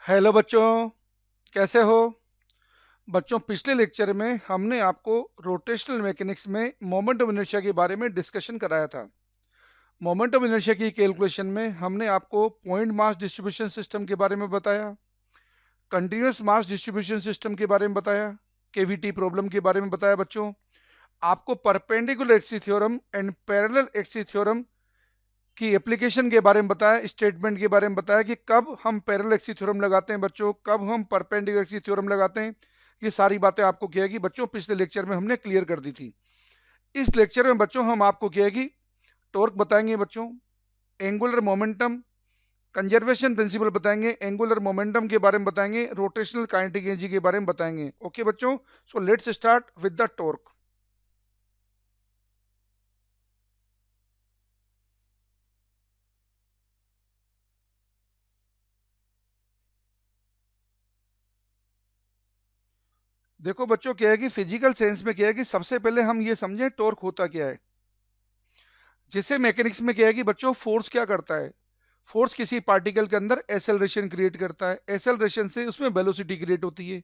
Hello बच्चों, कैसे हो? बच्चों, पिछले लेक्चर में हमने आपको रोटेशनल मैकेनिक्स में मोमेंट ऑफ इनर्शिया के बारे में डिस्कशन कराया था। मोमेंट ऑफ इनर्शिया की कैलकुलेशन में हमने आपको पॉइंट मास डिस्ट्रीब्यूशन सिस्टम के बारे में बताया, कंटिन्यूस मास डिस्ट्रीब्यूशन सिस्टम के बारे में बताया, केवीटी प्रॉब्लम के बारे में बताया। बच्चों, आपको perpendicular axis theorem and parallel axis theorem की एप्लीकेशन के बारे में बताया, स्टेटमेंट के बारे में बताया कि कब हम पैरेलल एक्सिस थ्योरम लगाते हैं बच्चों, कब हम परपेंडिकुलर एक्सिस थ्योरम लगाते हैं। ये सारी बातें आपको क्या है कि बच्चों पिछले लेक्चर में हमने क्लियर कर दी थी। इस लेक्चर में बच्चों हम आपको क्या है कि टॉर्क बताएंगे बच्चों, एंगुलर मोमेंटम, कंजर्वेशन प्रिंसिपल बताएंगे, एंगुलर मोमेंटम के बारे में बताएंगे, रोटेशनल काइनेटिक एनर्जी के बारे में बताएंगे। ओके बच्चों, so let's start with the torque. देखो बच्चों, क्या है कि फिजिकल सेंस में क्या है कि सबसे पहले हम ये समझें टॉर्क होता क्या है। जैसे मैकेनिक्स में क्या है कि बच्चों फोर्स क्या करता है, फोर्स किसी पार्टिकल के अंदर एसेलरेशन क्रिएट करता है, एसेलरेशन से उसमें वेलोसिटी क्रिएट होती है।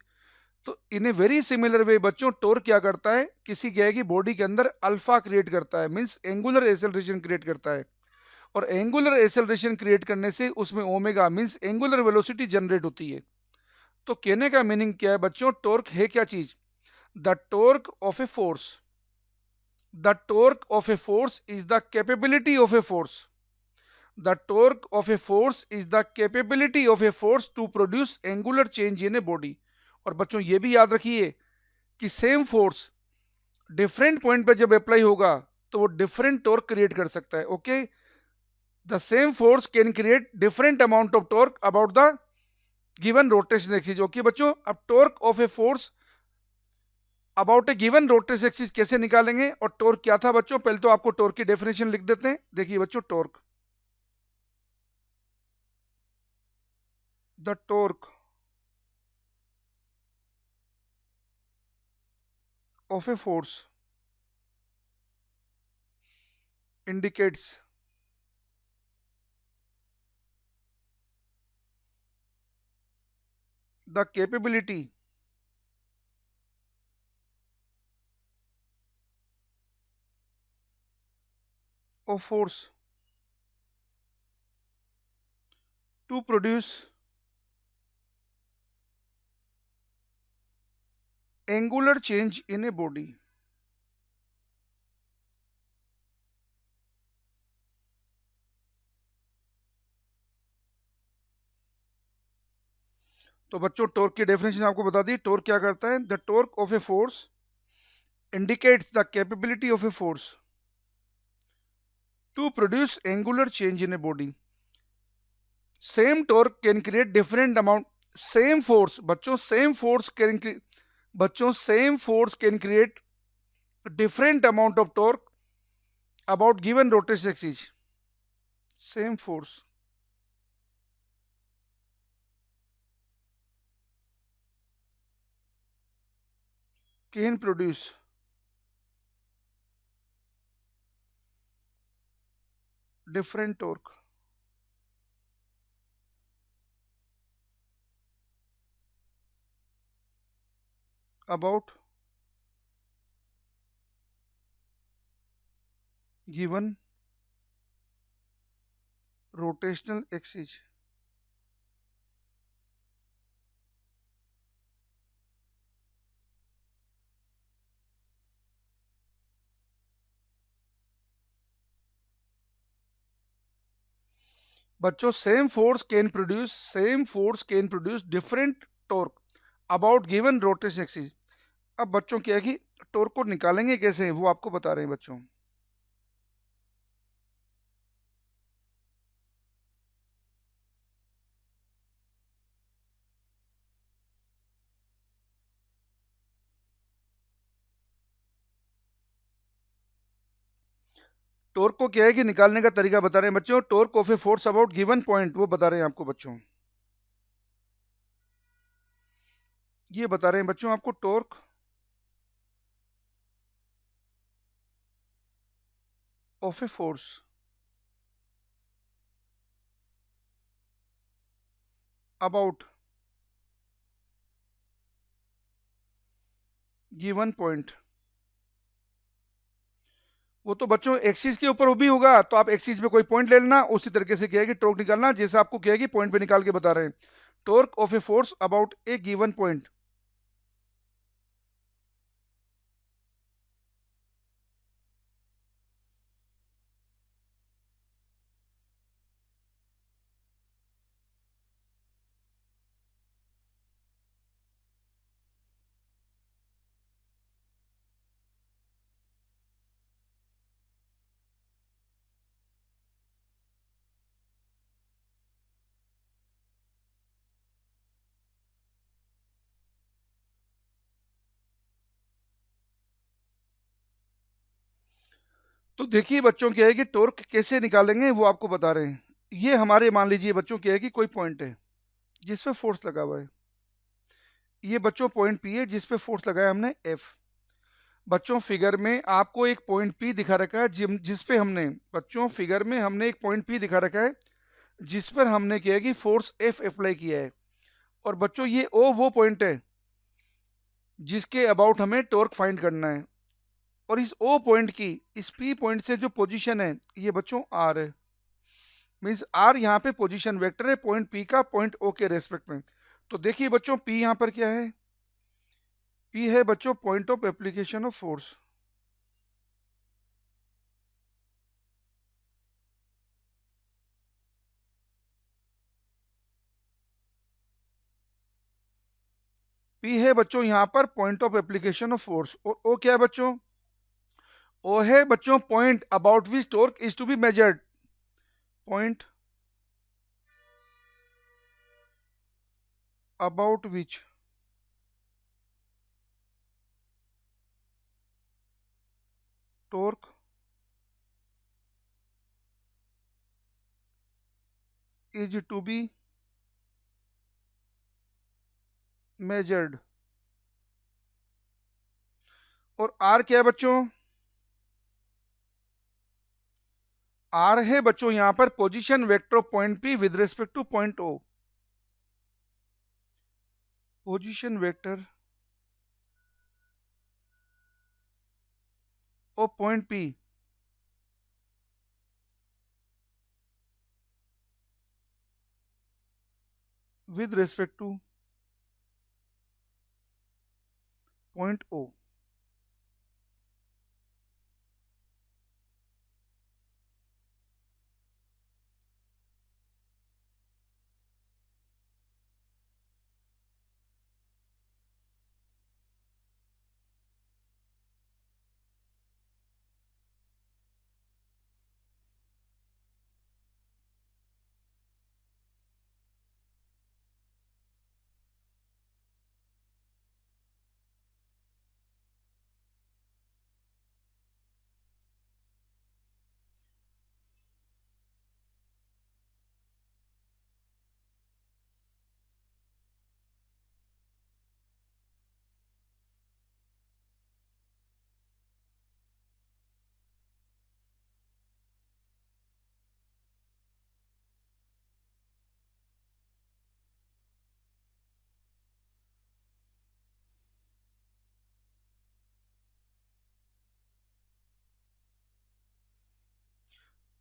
तो इन ए वेरी सिमिलर वे बच्चों टॉर्क क्या करता है, किसी क्या है कि बॉडी के अंदर अल्फा क्रिएट करता है, मींस एंगुलर एसेलरेशन क्रिएट करता है। और एंगुलर एसेलरेशन क्रिएट करने से उसमें omega means angular velocity generate होती है। तो कहने का मीनिंग क्या है बच्चों, टॉर्क है क्या चीज? The torque of a force, the torque of a force is the capability of a force, the torque of a force is the capability of a force to produce angular change in a body। और बच्चों ये भी याद रखिए कि same force different point पे जब apply होगा तो वो डिफरेंट टॉर्क क्रिएट कर सकता है। Okay, the same force can create different amount of torque about the given rotation axis. Okay बच्चों, अब torque of a force about A given rotation axis कैसे निकालेंगे और टॉर्क क्या था बच्चों? पहले तो आपको टॉर्क की डेफिनेशन लिख देते हैं। देखिए बच्चों, torque, the torque of a force indicates the capability of force to produce angular change in a body। तो बच्चों टॉर्क की डेफिनेशन आपको बता दी। टॉर्क क्या करता है? The torque of a force indicates the capability of a force to produce angular change in a body. Same torque can create different amount, same force बच्चों, same force can बच्चों same force can create different amount of torque about given rotation axis. Same force can produce different torque about given rotational axis। बच्चों same force can produce different torque about given rotation axis. अब बच्चों क्या है कि torque को निकालेंगे कैसे वो आपको बता रहे हैं बच्चों। टॉर्क को क्या है कि निकालने का तरीका बता रहे हैं बच्चों। Torque of a force about given point वो बता रहे हैं आपको बच्चों। ये बता रहे हैं बच्चों आपको torque of a force about given point, वो तो बच्चों एक्सिस के ऊपर वो भी होगा, तो आप एक्सिस पे कोई पॉइंट ले लेना, उसी तरीके से क्या है कि टॉर्क निकालना, जैसे आपको क्या है कि पॉइंट पे निकाल के बता रहे हैं। Torque of a force about A given point. तो देखिए बच्चों क्या है कि टॉर्क कैसे निकालेंगे वो आपको बता रहे हैं। ये हमारे मान लीजिए बच्चों क्या है कि कोई पॉइंट है जिस पे फोर्स लगा हुआ है, ये बच्चों पॉइंट पी है जिस पे फोर्स लगाया हमने एफ। बच्चों फिगर में आपको एक पॉइंट पी दिखा रखा है जिस पे हमने, बच्चों फिगर में हमने एक पॉइंट पी दिखा रखा है जिस पर हमने किया कि फोर्स एफ अप्लाई किया है। और बच्चों ये ओ वो पॉइंट है जिसके अबाउट हमें टॉर्क फाइंड करना है। और इस ओ पॉइंट की, इस पी पॉइंट से जो पोजीशन है ये बच्चों आर है। मीन्स आर यहाँ पे पोजीशन वेक्टर है पॉइंट पी का पॉइंट ओ के रेस्पेक्ट में। तो देखिए बच्चों पी यहाँ पर क्या है, पी है बच्चों point of application of force. P है बच्चों यहाँ पर point of application of force. और ओ क्या है बच्चों, ओ है बच्चों point about which torque is to be measured. Point about which torque is to be measured. और आर क्या है बच्चों, आर है बच्चों यहां पर position vector of point P with respect to point O. Position vector of point P with respect to point O.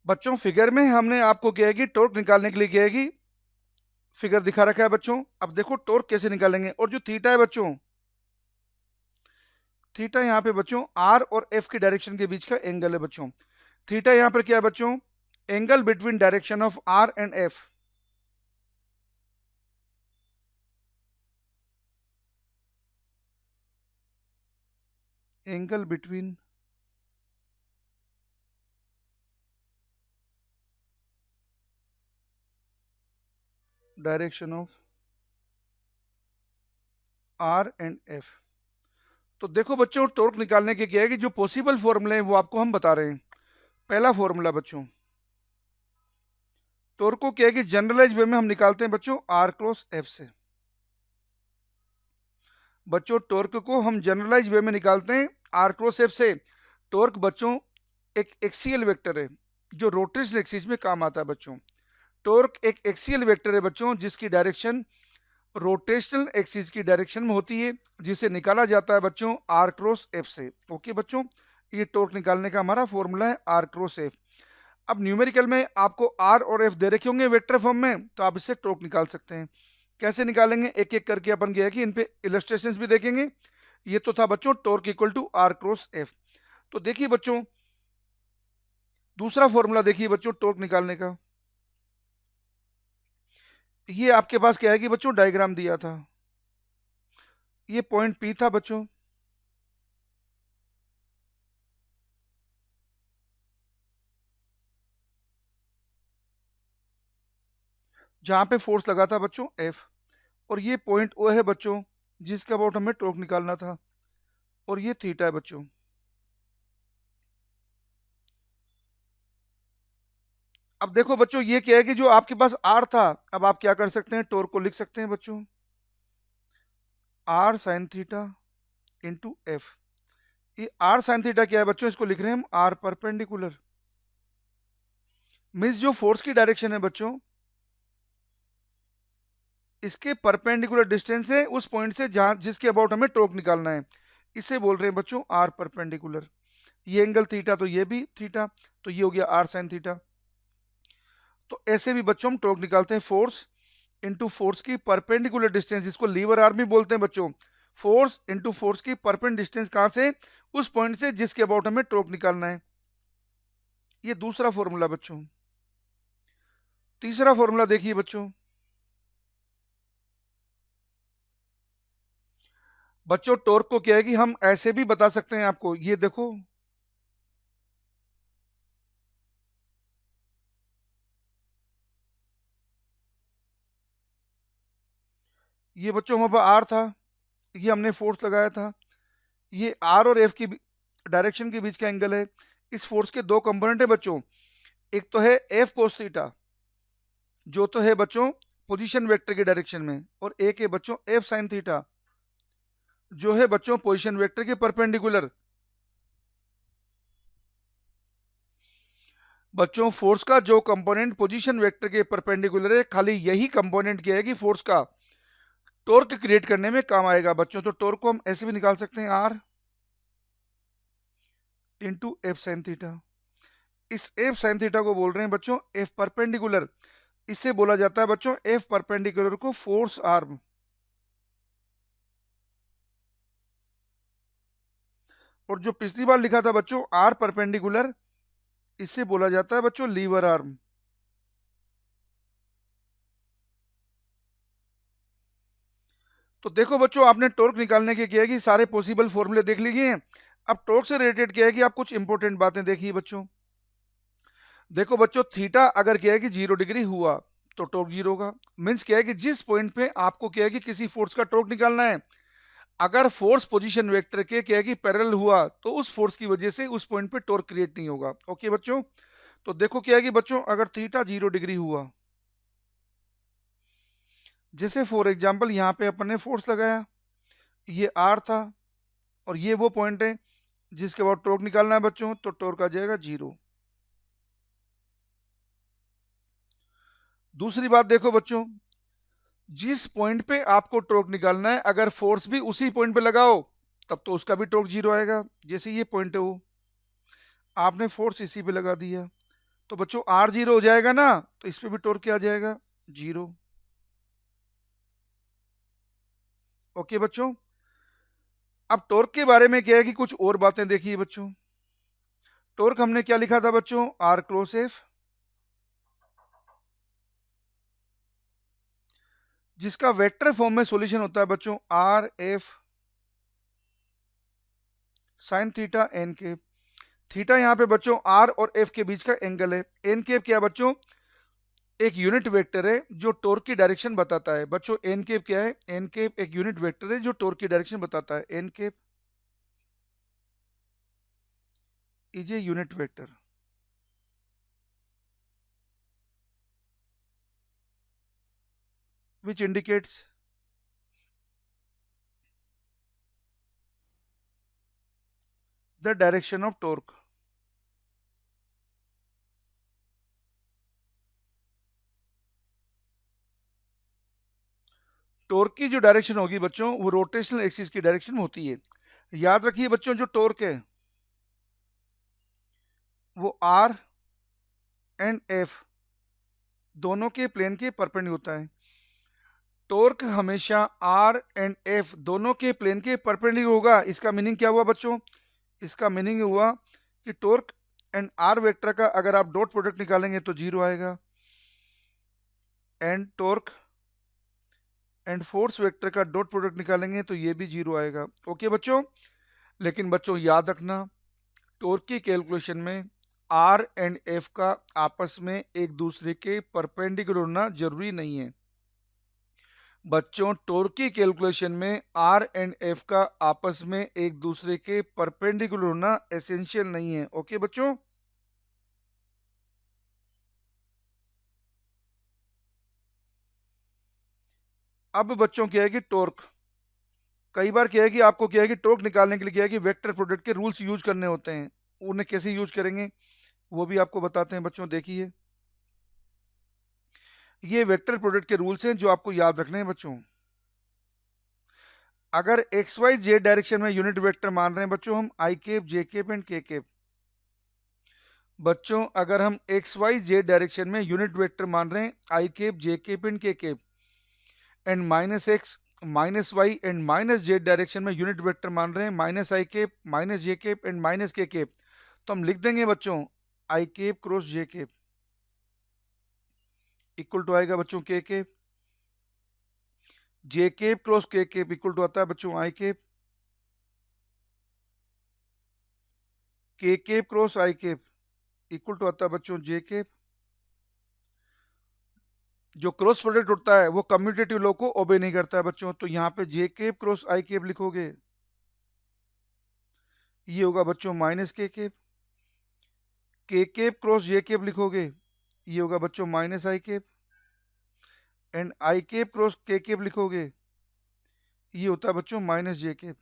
बच्चों figure में हमने आपको क्या है कि टॉर्क निकालने के लिए क्या है कि फिगर दिखा रखा है बच्चों। अब देखो टॉर्क कैसे निकालेंगे। और जो थीटा है बच्चों, थीटा यहाँ पे बच्चों आर और एफ की डायरेक्शन के बीच का एंगल है बच्चों। थीटा यहाँ पर क्या है बच्चों, angle between direction of R and F. Angle between direction of R and F. तो देखो बच्चों टॉर्क निकालने के क्या है कि जो पॉसिबल फॉर्मूले हैं वो आपको हम बता रहे हैं। पहला फॉर्मूला बच्चों, टॉर्क को क्या है कि जनरलाइज वे में हम निकालते हैं बच्चों आर क्रॉस एफ से। बच्चों टॉर्क को हम जनरलाइज वे में निकालते हैं आर क्रॉस एफ से। टॉर्क बच्चों एक एक्सियल वेक्टर है जो रोटेशनल एक्सिस में काम आता है बच्चों। टॉर्क एक एक्सियल वेक्टर है बच्चों जिसकी डायरेक्शन रोटेशनल एक्सिस की डायरेक्शन में होती है, जिसे निकाला जाता है बच्चों आर क्रॉस एफ से। ओके बच्चों, ये टॉर्क निकालने का हमारा फॉर्मूला है आर क्रॉस एफ। अब न्यूमेरिकल में आपको आर और एफ दे रखे होंगे वेक्टर फॉर्म में, तो आप इससे टॉर्क निकाल सकते हैं। कैसे निकालेंगे, एक एक करके अपन गया कि इन पे इलस्ट्रेशंस भी देखेंगे। ये तो था बच्चों torque equal to R cross F. तो देखिए बच्चों, दूसरा फॉर्मूला देखिए बच्चों टॉर्क निकालने का। ये आपके पास क्या है कि बच्चों डायग्राम दिया था, ये पॉइंट पी था बच्चों, जहां पे फोर्स लगा था बच्चों एफ, और ये पॉइंट ओ है बच्चों, जिसका अबाउट हमें टॉर्क निकालना था, और ये थीटा है बच्चों। अब देखो बच्चों, ये क्या है कि जो आपके पास आर था, अब आप क्या कर सकते हैं, टॉर्क को लिख सकते हैं बच्चों R sine theta into F. ये आर साइन थीटा क्या है बच्चों, इसको लिख रहे हैं हम आर परपेंडिकुलर। मीन्स जो फोर्स की डायरेक्शन है बच्चों, इसके परपेंडिकुलर डिस्टेंस है उस पॉइंट से जहां जिसके अबाउट हमें टॉर्क निकालना है, इसे बोल रहे हैं बच्चों आर परपेंडिकुलर। ये एंगल थीटा, तो ये भी थीटा, तो ये हो गया आर साइन थीटा। तो ऐसे भी बच्चों हम टॉर्क निकालते हैं, फोर्स इंटू फोर्स की परपेंडिकुलर डिस्टेंस, इसको लीवर आर्म भी बोलते हैं बच्चों। फोर्स इंटू फोर्स की परपेंडिकुलर डिस्टेंस कहां से, उस पॉइंट से जिसके अबाउट हमें टॉर्क निकालना है। ये दूसरा फॉर्मूला बच्चों। तीसरा फॉर्मूला देखिए बच्चों, बच्चों टॉर्क को क्या है कि हम ऐसे भी बता सकते हैं आपको, ये देखो ये बच्चों हमारे पास आर था, ये हमने फोर्स लगाया था, ये आर और एफ की डायरेक्शन के बीच का एंगल है। इस फोर्स के दो कंपोनेंट है बच्चों, एक तो है एफ कोस थीटा, जो तो है बच्चों पोजीशन वेक्टर की डायरेक्शन में, और एक है बच्चों एफ साइन थीटा, जो है बच्चों पोजीशन वेक्टर के परपेंडिकुलर। बच्चों फोर्स का जो कंपोनेंट पोजीशन वेक्टर के परपेंडिकुलर है, खाली यही कंपोनेंट क्या है कि फोर्स का टॉर्क क्रिएट करने में काम आएगा बच्चों। तो टॉर्क को हम ऐसे भी निकाल सकते हैं R into F sine theta. इस एफ साइन थीटा को बोल रहे हैं बच्चों एफ परपेंडिकुलर। इससे बोला जाता है बच्चों एफ परपेंडिकुलर को फोर्स आर्म। और जो पिछली बार लिखा था बच्चों आर परपेंडिकुलर, इससे बोला जाता है बच्चों लीवर आर्म। तो देखो बच्चों, आपने टॉर्क निकालने के किया कि सारे पॉसिबल फॉर्मूले देख लीजिए हैं। अब टॉर्क से रिलेटेड क्या है कि आप कुछ इंपॉर्टेंट बातें देखिए बच्चों। देखो बच्चों, थीटा अगर क्या है कि 0 डिग्री हुआ तो टॉर्क 0 होगा। मीन्स क्या है कि जिस पॉइंट पे आपको क्या है कि किसी फोर्स का टॉर्क निकालना है, अगर फोर्स पोजीशन वेक्टर के क्या है कि पैरेलल हुआ, तो उस फोर्स की वजह से उस पॉइंट पे टॉर्क क्रिएट नहीं होगा। ओके बच्चों, तो देखो क्या है कि बच्चों अगर थीटा 0 डिग्री हुआ, जैसे फॉर एग्जाम्पल यहाँ पे अपन ने फोर्स लगाया, ये आर था, और ये वो पॉइंट है जिसके बाद टॉर्क निकालना है बच्चों, तो टॉर्क आ जाएगा 0। दूसरी बात देखो बच्चों, जिस पॉइंट पे आपको टॉर्क निकालना है, अगर फोर्स भी उसी पॉइंट पे लगाओ, तब तो उसका भी टॉर्क 0 आएगा। जैसे ये पॉइंट है, वो आपने फोर्स इसी पे लगा दिया, तो बच्चों आर 0 हो जाएगा ना, तो इस पे भी टॉर्क क्या आ जाएगा, 0। ओके बच्चों, अब टॉर्क के बारे में क्या है कि कुछ और बातें देखिए बच्चों। टॉर्क हमने क्या लिखा था बच्चों, आर क्रॉस एफ, जिसका वेक्टर फॉर्म में सॉल्यूशन होता है बच्चों R F sine theta N के। थीटा यहाँ पे बच्चों आर और एफ के बीच का एंगल है। एन केप क्या है बच्चों, एक यूनिट वेक्टर है जो टॉर्क की डायरेक्शन बताता है बच्चों। एन केप क्या है, एन केप एक यूनिट वेक्टर है जो टॉर्क की डायरेक्शन बताता है। N cap is a unit vector which indicates the direction of torque। Torque की जो डायरेक्शन होगी बच्चों वो रोटेशनल एक्सिस की डायरेक्शन में होती है। याद रखिए बच्चों जो टॉर्क है वो आर एंड एफ दोनों के प्लेन के परपेंडिकुलर होता है। टॉर्क हमेशा आर एंड एफ दोनों के प्लेन के परपेंडिकुलर होगा। इसका मीनिंग क्या हुआ बच्चों? इसका मीनिंग हुआ कि टॉर्क एंड आर वेक्टर का अगर आप डॉट प्रोडक्ट निकालेंगे तो 0 आएगा, and torque and force vector का डॉट प्रोडक्ट निकालेंगे तो ये भी 0 आएगा। ओके बच्चों, लेकिन बच्चों याद रखना टॉर्क की कैलकुलेशन में आर एंड एफ का आपस में एक दूसरे के परपेंडिकुलर होना जरूरी नहीं है। बच्चों टॉर्क की कैलकुलेशन में आर एंड एफ का आपस में एक दूसरे के परपेंडिकुलर होना एसेंशियल नहीं है। ओके बच्चों, अब बच्चों क्या है कि टॉर्क कई बार क्या है कि आपको क्या है कि टॉर्क निकालने के लिए क्या है कि वेक्टर प्रोडक्ट के रूल्स यूज करने होते हैं। उन्हें कैसे यूज करेंगे वो भी आपको बताते हैं बच्चों। देखिए ये वेक्टर प्रोडक्ट के रूल्स हैं जो आपको याद रखने हैं बच्चों। अगर एक्स वाई जेड डायरेक्शन में यूनिट वेक्टर मान रहे हैं बच्चों हम I cap J cap and K cap. बच्चों अगर हम एक्स वाई जेड डायरेक्शन में यूनिट वेक्टर मान रहे हैं I cap J cap and K cap, and minus X minus Y and minus Z direction में यूनिट वेक्टर मान रहे हैं minus I cap minus J cap and minus K cap, तो हम लिख देंगे बच्चों I cap cross J cap equal to आएगा बच्चों K cap, J cap cross K cap equal to आता है बच्चों I cap, K cap cross I cap equal to आता है बच्चों जे केप। जो क्रॉस प्रोडक्ट होता है वो कम्यूटेटिव लॉ को ओबे नहीं करता है बच्चों, तो यहाँ पे जे केप क्रॉस आई केप लिखोगे ये होगा बच्चों minus K cap cross J cap लिखोगे ये होगा बच्चों minus I cap, and I cap cross K cap लिखोगे ये होता है बच्चों माइनस जे केप।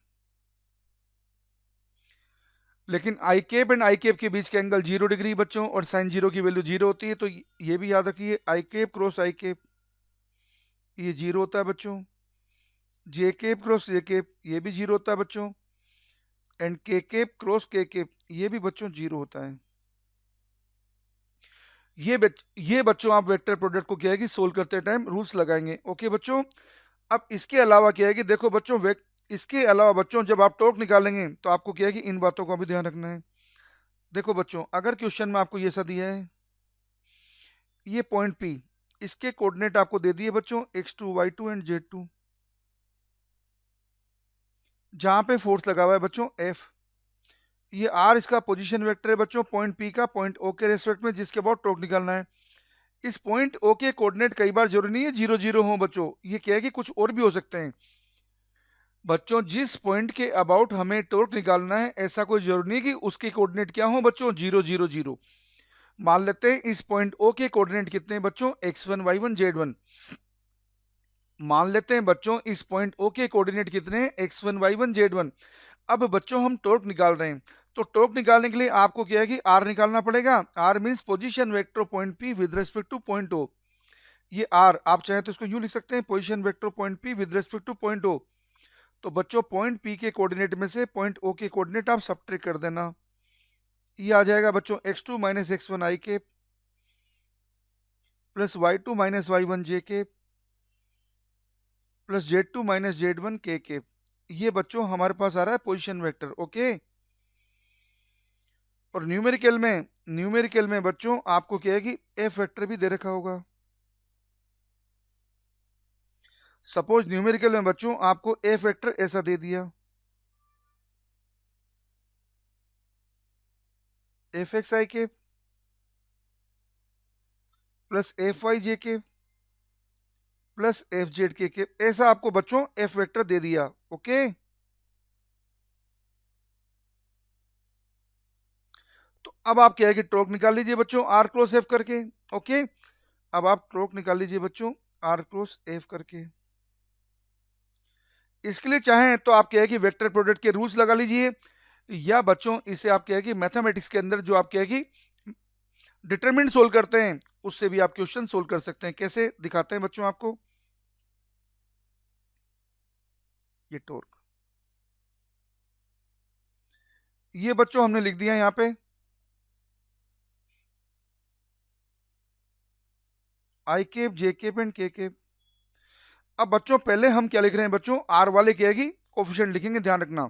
लेकिन I cap and I cap के बीच के एंगल 0 डिग्री बच्चों, और साइन 0 की वैल्यू 0 होती है, तो ये भी याद रखिए I cap cross I cap ये 0 होता है बच्चों, J cap cross J cap ये भी 0 होता है बच्चों, and K cap cross K cap ये भी बच्चों 0 होता है। ये बच्चों आप वेक्टर प्रोडक्ट को क्या है कि सोल्व करते टाइम रूल्स लगाएंगे। ओके बच्चों, अब इसके अलावा क्या है कि देखो बच्चों इसके अलावा बच्चों जब आप टॉर्क निकालेंगे तो आपको क्या है कि इन बातों का भी ध्यान रखना है। देखो बच्चों अगर क्वेश्चन में आपको ये सा दिया है ये पॉइंट पी, इसके कोऑर्डिनेट आपको दे दिए बच्चों x2 y2 एंड z2, जहां पे फोर्स लगा हुआ है बच्चों F, ये R इसका पोजीशन वेक्टर है बच्चों पॉइंट P का पॉइंट O के रेस्पेक्ट में जिसके बाद टॉर्क निकालना है। इस पॉइंट O के कोऑर्डिनेट कई बार जरूरी नहीं है 0 0 हो बच्चों, ये क्या है कि कुछ और भी हो सकते हैं बच्चों। जिस पॉइंट के अबाउट हमें टॉर्क निकालना है ऐसा कोई जरूरी नहीं कि उसके कोऑर्डिनेट क्या हो बच्चों 0 0 0। मान लेते हैं इस पॉइंट O के कोऑर्डिनेट कितने हैं बच्चों x1 y1 z1। मान लेते हैं बच्चों इस पॉइंट O के कोऑर्डिनेट कितने हैं x1 y1 z1। अब बच्चों हम टॉर्क निकाल रहे हैं, तो टॉर्क निकालने के लिए आपको क्या है कि r निकालना पड़ेगा। r means position vector point P with respect to point O। ये r आप चाहे तो इसको यूं लिख सकते हैं position vector point P with respect to point O। तो बच्चों पॉइंट P के कोऑर्डिनेट में से पॉइंट O के कोऑर्डिनेट आप सब्ट्रैक्ट कर देना, ये आ जाएगा बच्चों x2 minus x1 I cap plus y2 minus y1 J cap plus z2 minus z1 K cap. ये बच्चों हमारे पास आ रहा है पोजीशन वेक्टर। ओके, और न्यूमेरिकल में बच्चों आपको क्या है कि एफ वेक्टर भी दे रखा होगा। सपोज न्यूमेरिकल में बच्चों आपको एफ वेक्टर ऐसा दे दिया एफ एक्स आई के प्लस एफ वाई जे के प्लस एफ जेड के ऐसा आपको बच्चों एफ वेक्टर दे दिया। ओके, तो अब आप क्या है कि टॉर्क निकाल लीजिए बच्चों आर क्रॉस एफ करके। ओके, अब आप टॉर्क निकाल लीजिए बच्चों आर क्रॉस एफ करके। इसके लिए चाहें तो आप क्या है कि वेक्टर प्रोडक्ट के रूल्स लगा लीजिए, या बच्चों इसे आप क्या है कि मैथमेटिक्स के अंदर जो आप क्या है कि डिटरमिनेंट सोल्व करते हैं उससे भी आप क्वेश्चन सोल्व कर सकते हैं। कैसे दिखाते हैं बच्चों आपको, ये टॉर्क। ये बच्चों हमने लिख दिया यहां पे आई cap, J cap and K cap. अब बच्चों पहले हम क्या लिख रहे हैं बच्चों, आर वाले क्या है कोफिशिएंट लिखेंगे, ध्यान रखना।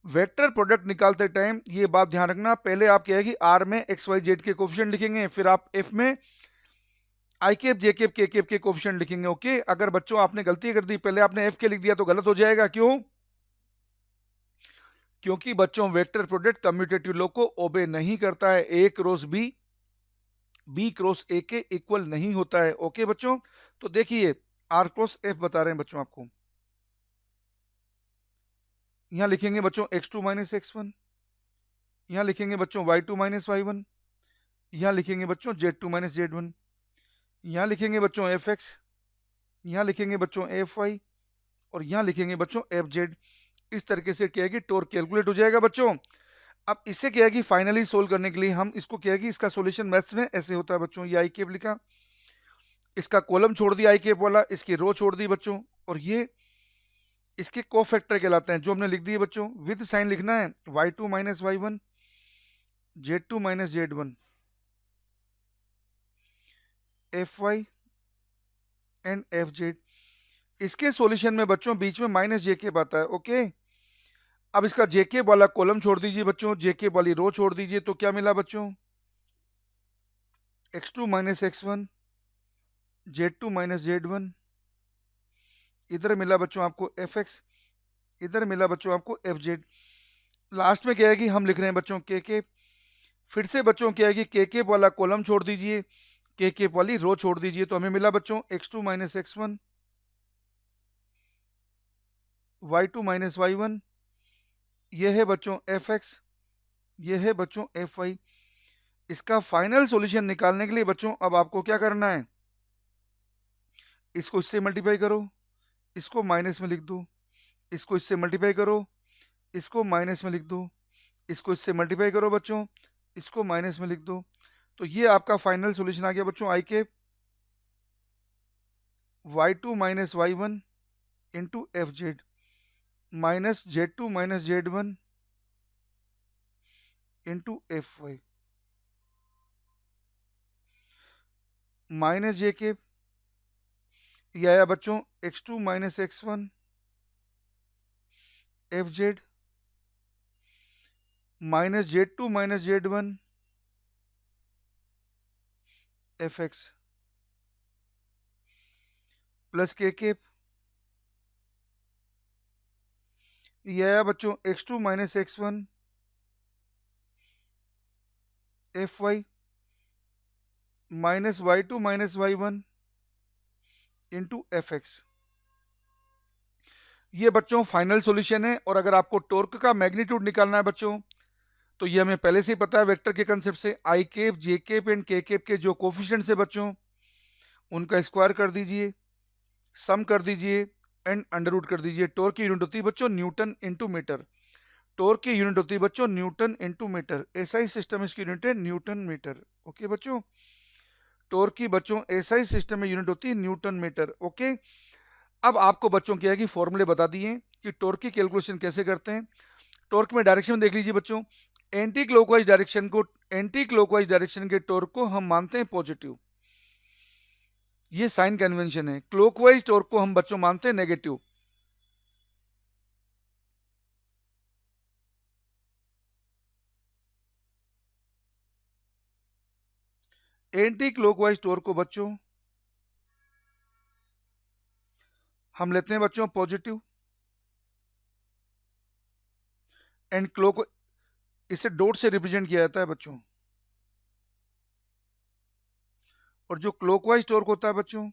वेक्टर प्रोडक्ट निकालते टाइम ये बात ध्यान रखना, पहले आप क्या है आर में एक्स वाई जेड के कोफिशिएंट लिखेंगे, फिर आप एफ में आई cap, J cap, K cap के कोफिशिएंट लिखेंगे। ओके, अगर बच्चों आपने गलती कर दी, पहले आपने एफ के लिख दिया तो गलत हो जाएगा। क्यों? क्योंकि बच्चों वेक्टर प्रोडक्ट कम्यूटेटिव लॉ को ओबे नहीं करता है, A cross B, B cross A के इक्वल नहीं होता है। ओके बच्चों, तो देखिए आर क्रॉस एफ बता रहे हैं बच्चों आपको। यहां लिखेंगे बच्चों x2 माइनस x1, यहां लिखेंगे बच्चों y2 माइनस y1, यहां लिखेंगे बच्चों z2 माइनस z1, यहां लिखेंगे बच्चों fx, यहां लिखेंगे बच्चों fy, और यहां लिखेंगे बच्चों fz। इस तरीके से क्या है कि टॉर्क कैलकुलेट हो जाएगा बच्चों। अब इससे क्या है कि फाइनली सोल्व करने के लिए हम इसको क्या है कि इसका सॉल्यूशन मैथ्स में ऐसे होता है बच्चों, ये आई केप लिखा, इसका कॉलम छोड़ दिया आई केप वाला, इसकी रो छोड़ दी बच्चों, और ये इसके कोफैक्टर कहलाते हैं जो हमने लिख दिए बच्चों। विद साइन लिखना है y2 minus y1, z2 minus z1, fy and fz। इसके सॉल्यूशन में बच्चों बीच में माइनस जे के आता है। ओके, अब इसका जेके वाला कॉलम छोड़ दीजिए बच्चों, जेके वाली रो छोड़ दीजिए, तो क्या मिला बच्चों, x2 minus x1, z2 minus z1, इधर मिला बच्चों आपको fx, इधर मिला बच्चों आपको fz। लास्ट में क्या है कि हम लिख रहे हैं बच्चों के, फिर से बच्चों क्या है कि के वाला कॉलम छोड़ दीजिए, के वाली रो छोड़ दीजिए, तो हमें मिला बच्चों x2 minus x1, y2 minus y1, यह है बच्चों fx, यह है बच्चों fy। इसका फाइनल सॉल्यूशन निकालने के लिए बच्चों अब आपको क्या करना है, इसको इससे मल्टीप्लाई करो, इसको माइनस में लिख दो, इसको इससे मल्टीप्लाई करो, इसको माइनस में लिख दो, इसको इससे मल्टीप्लाई करो बच्चों, इसको माइनस में लिख दो। तो ये आपका फाइनल सॉल्यूशन आ गया बच्चों आई के y2 minus y1 into F Z minus z2 minus z1 into F Y minus J के, ये आया बच्चों x2 minus x1 F Z minus z2 minus z1 F X plus K, ये आया बच्चों x2 minus x1 F Y minus y2 minus y1 into F X. ये बच्चों final solution है। और अगर आपको टॉर्क का मैग्नीट्यूड निकालना है बच्चों, तो ये हमें पहले से ही पता है वेक्टर के कंसेप्ट से, आई cap, J cap and K cap के जो कोफिशिएंट्स है बच्चों, उनका स्क्वायर कर दीजिए, सम कर दीजिए एंड अंडर रूट कर दीजिए। टॉर्क की यूनिट होती है बच्चों न्यूटन इंटू मीटर, टॉर्क की यूनिट होती है बच्चों न्यूटन इंटू मीटर, ऐसा ही सिस्टम इसकी यूनिट है न्यूटन मीटर। ओके बच्चों, टॉर्क की बच्चों ऐसा ही सिस्टम में यूनिट होती है न्यूटन मीटर। ओके, अब आपको बच्चों क्या है कि फॉर्मूले बता दिए कि टॉर्क की कैलकुलेशन कैसे करते हैं। टॉर्क में डायरेक्शन देख लीजिए बच्चों, एंटी क्लॉकवाइज डायरेक्शन को, एंटी क्लॉकवाइज डायरेक्शन के टॉर्क को हम मानते हैं पॉजिटिव, ये साइन कन्वेंशन है। क्लॉकवाइज टॉर्क को हम बच्चों मानते हैं नेगेटिव। एंटी क्लॉकवाइज टॉर्क को बच्चों हम लेते हैं बच्चों पॉजिटिव, एंड क्लॉक इसे डॉट से रिप्रेजेंट किया जाता है बच्चों। और जो क्लॉकवाइज टॉर्क होता है बच्चों,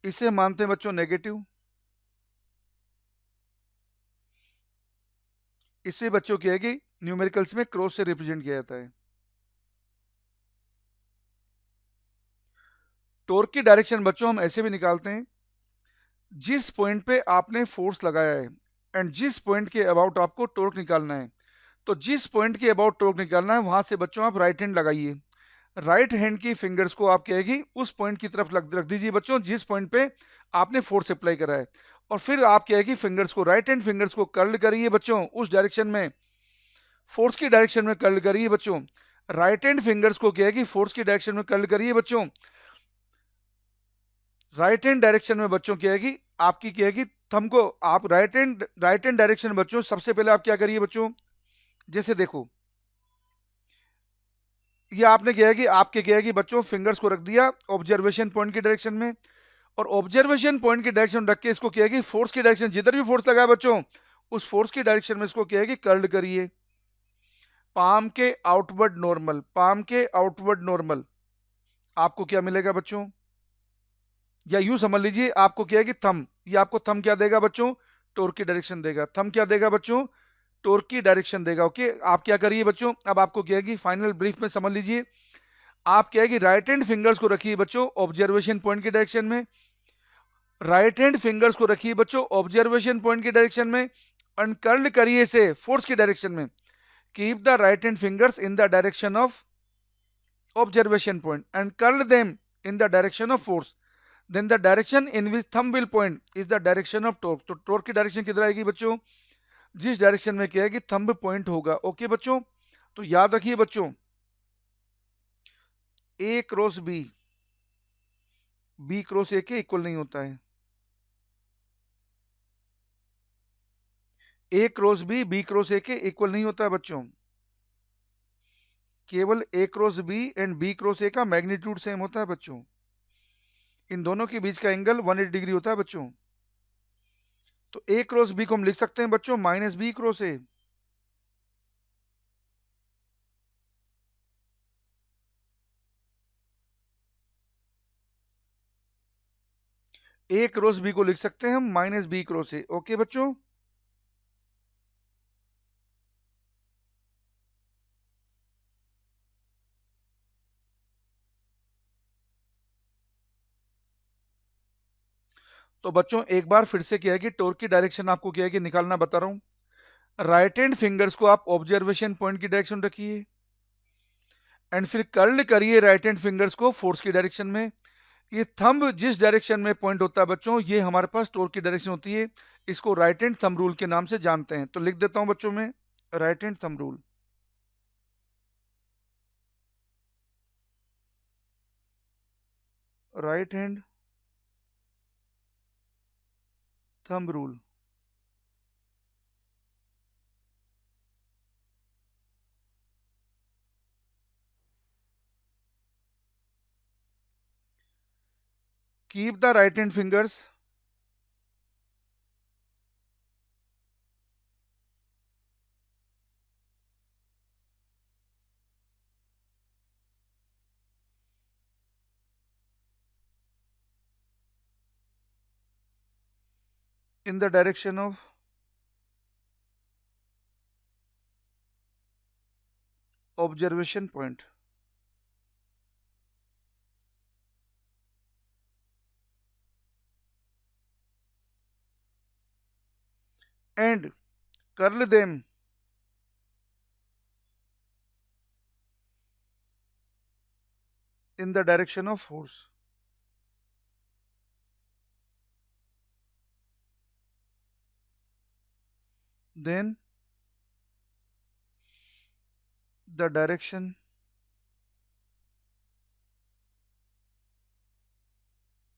इसे मानते हैं बच्चों नेगेटिव। इसे बच्चों क्या है कि न्यूमेरिकल्स में क्रॉस से रिप्रेजेंट किया जाता है। टॉर्क की डायरेक्शन बच्चों हम ऐसे भी निकालते हैं, जिस पॉइंट पे आपने फोर्स लगाया है एंड जिस पॉइंट के अबाउट आपको टॉर्क निकालना है, तो जिस पॉइंट के अबाउट टॉर्क निकालना है वहां से बच्चों आप राइट हैंड लगाइए। राइट हैंड की फिंगर्स को आप कहेगी उस पॉइंट की तरफ रख दीजिए बच्चों जिस पॉइंट पे आपने फोर्स अप्लाई करा है, और फिर आप कहेगी फिंगर्स को, राइट हैंड फिंगर्स को कर्ल करिए बच्चों उस डायरेक्शन में, फोर्स की डायरेक्शन में कर्ल करिए बच्चों। राइट हैंड फिंगर्स को कहेगी फोर्स की डायरेक्शन में कर्ल करिए बच्चों। राइट हैंड डायरेक्शन में बच्चों कहेगी आपकी कहेगी थंब को, आप राइट हैंड डायरेक्शन में बच्चों सबसे पहले आप क्या करिए बच्चों, जैसे देखो ये आपने किया है कि आपके किया है कि बच्चों फिंगर्स को रख दिया ऑब्जर्वेशन पॉइंट की डायरेक्शन में, और ऑब्जर्वेशन पॉइंट की डायरेक्शन रख के इसको किया कि फोर्स की डायरेक्शन जिधर भी फोर्स लगा है बच्चों उस फोर्स की डायरेक्शन में इसको किया है कि कर्ल करिए। पाम के आउटवर्ड नॉर्मल, पाम के आउटवर्ड नॉर्मल आपको क्या मिलेगा बच्चों, या यूं समझ लीजिए आपको क्या है कि थंब, ये आपको थंब क्या देगा बच्चों, टोर्क की डायरेक्शन देगा। थंब क्या देगा बच्चों, टोर्क की डायरेक्शन देगा। ओके, आप क्या करिए बच्चों, अब आपको क्या है कि फाइनल ब्रीफ में समझ लीजिए, आप क्या है कि राइट हैंड फिंगर्स को रखिए बच्चों ऑब्जर्वेशन पॉइंट की डायरेक्शन में, राइट हैंड फिंगर्स को रखिए बच्चों ऑब्जर्वेशन पॉइंट की डायरेक्शन में, एंड कर्ल करिए से फोर्स की डायरेक्शन में। Keep the right hand fingers in the direction of observation point and curl them in the direction of force, then the direction in which thumb will point is the direction of torque. तो torque की direction किधर आएगी बच्चों, जिस direction में क्या है कि थंब पॉइंट होगा। ओके बच्चों, तो याद रखिए बच्चों A cross B cross A के इक्वल नहीं होता है, A cross B cross A के इक्वल नहीं होता है बच्चों, केवल A cross B and B cross A का मैग्नीट्यूड सेम होता है बच्चों, इन दोनों के बीच का एंगल 180 डिग्री होता है बच्चों। तो ए क्रॉस बी को हम लिख सकते हैं बच्चों minus B cross A cross B को लिख सकते हैं हम minus B cross A. Okay बच्चों, तो बच्चों एक बार फिर से क्या है कि टॉर्क की डायरेक्शन आपको क्या है कि निकालना बता रहा हूं। राइट हैंड फिंगर्स को आप ऑब्जर्वेशन पॉइंट की डायरेक्शन रखिए, एंड फिर कर्ल करिए राइट हैंड फिंगर्स को फोर्स की डायरेक्शन में। ये थंब जिस डायरेक्शन में पॉइंट होता है बच्चों ये हमारे पास टॉर्क की डायरेक्शन होती है, इसको राइट हैंड थंब रूल के नाम से जानते हैं। तो लिख देता हूं बच्चों में right hand thumb rule, right hand thumb rule. Keep the right hand fingers in the direction of observation point, and curl them in the direction of force. Then the direction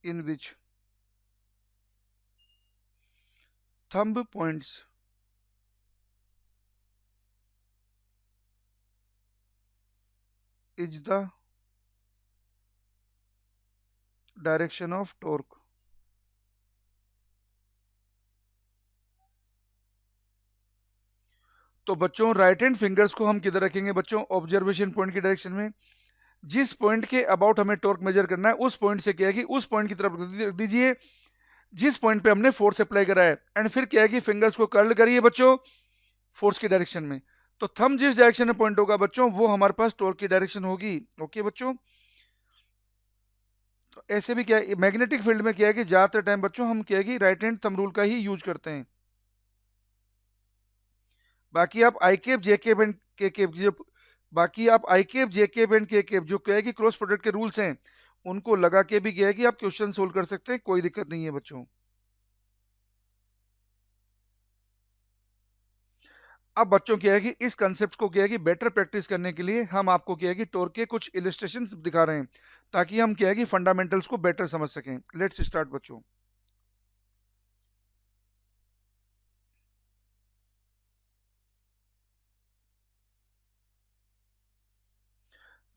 in which thumb points is the direction of torque. तो बच्चों right hand fingers को हम किधर रखेंगे बच्चों, observation point की direction में। जिस पॉइंट के अबाउट हमें टॉर्क मेजर करना है उस पॉइंट से क्या है कि उस पॉइंट की तरफ रख दीजिए जिस पॉइंट पे हमने फोर्स अप्लाई करा है, एंड फिर क्या है कि फिंगर्स को कर्ल करिए बच्चों फोर्स की डायरेक्शन में। तो थंब जिस डायरेक्शन में पॉइंट होगा बच्चों वो हमारे पास टॉर्क की डायरेक्शन होगी। ओके बच्चों, तो ऐसे भी क्या है मैग्नेटिक फील्ड में क्या है कि ज्यादातर टाइम बच्चों हम क्या है कि राइट हैंड थंब रूल का ही यूज करते हैं। बाकी आप आई cap J cap and K cap जो बाकी आप आई cap, J cap and K cap जो क्या है कि क्रॉस प्रोडक्ट के रूल्स हैं उनको लगा के भी क्या है कि आप क्वेश्चन सोल्व कर सकते हैं, कोई दिक्कत नहीं है बच्चों। अब बच्चों क्या है कि इस कंसेप्ट को क्या है कि बेटर प्रैक्टिस करने के लिए हम आपको क्या है कि टोर के कुछ इलिस्ट्रेशंस दिखा रहे हैं ताकि हम क्या है कि फंडामेंटल्स को बेटर समझ सकें। लेट्स स्टार्ट बच्चों।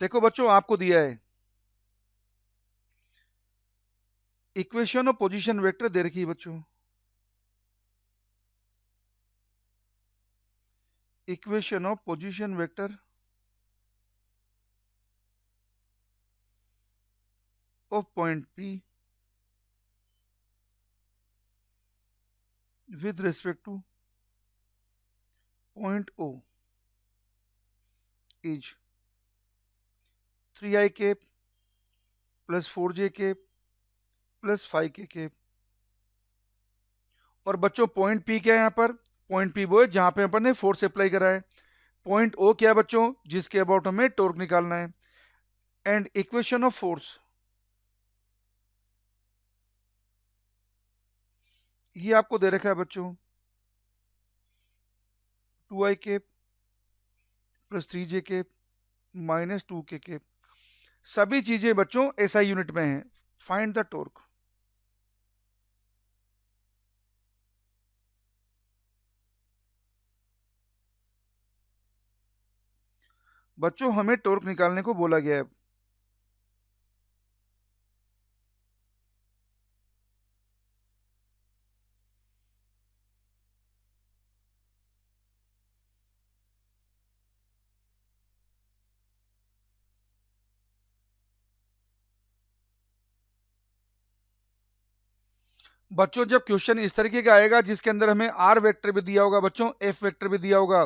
देखो बच्चों, आपको दिया है इक्वेशन ऑफ पोजीशन वेक्टर दे रखी है बच्चों, equation of position vector of point P with respect to point O is 3i cap plus 4j cap plus 5k cap। और बच्चों पॉइंट पी क्या है यहाँ पर? पॉइंट पी वो है जहां पे अपन ने फोर्स अप्लाई करा है। पॉइंट ओ क्या है बच्चों? जिसके अबाउट हमें टॉर्क निकालना है। एंड इक्वेशन ऑफ फोर्स ये आपको दे रखा है बच्चों, 2i cap plus 3j cap minus 2k cap. सभी चीजें बच्चों एसआई यूनिट में हैं। Find the torque. बच्चों हमें टॉर्क निकालने को बोला गया है। बच्चों जब क्वेश्चन इस तरीके का आएगा जिसके अंदर हमें आर वेक्टर भी दिया होगा बच्चों, एफ वेक्टर भी दिया होगा,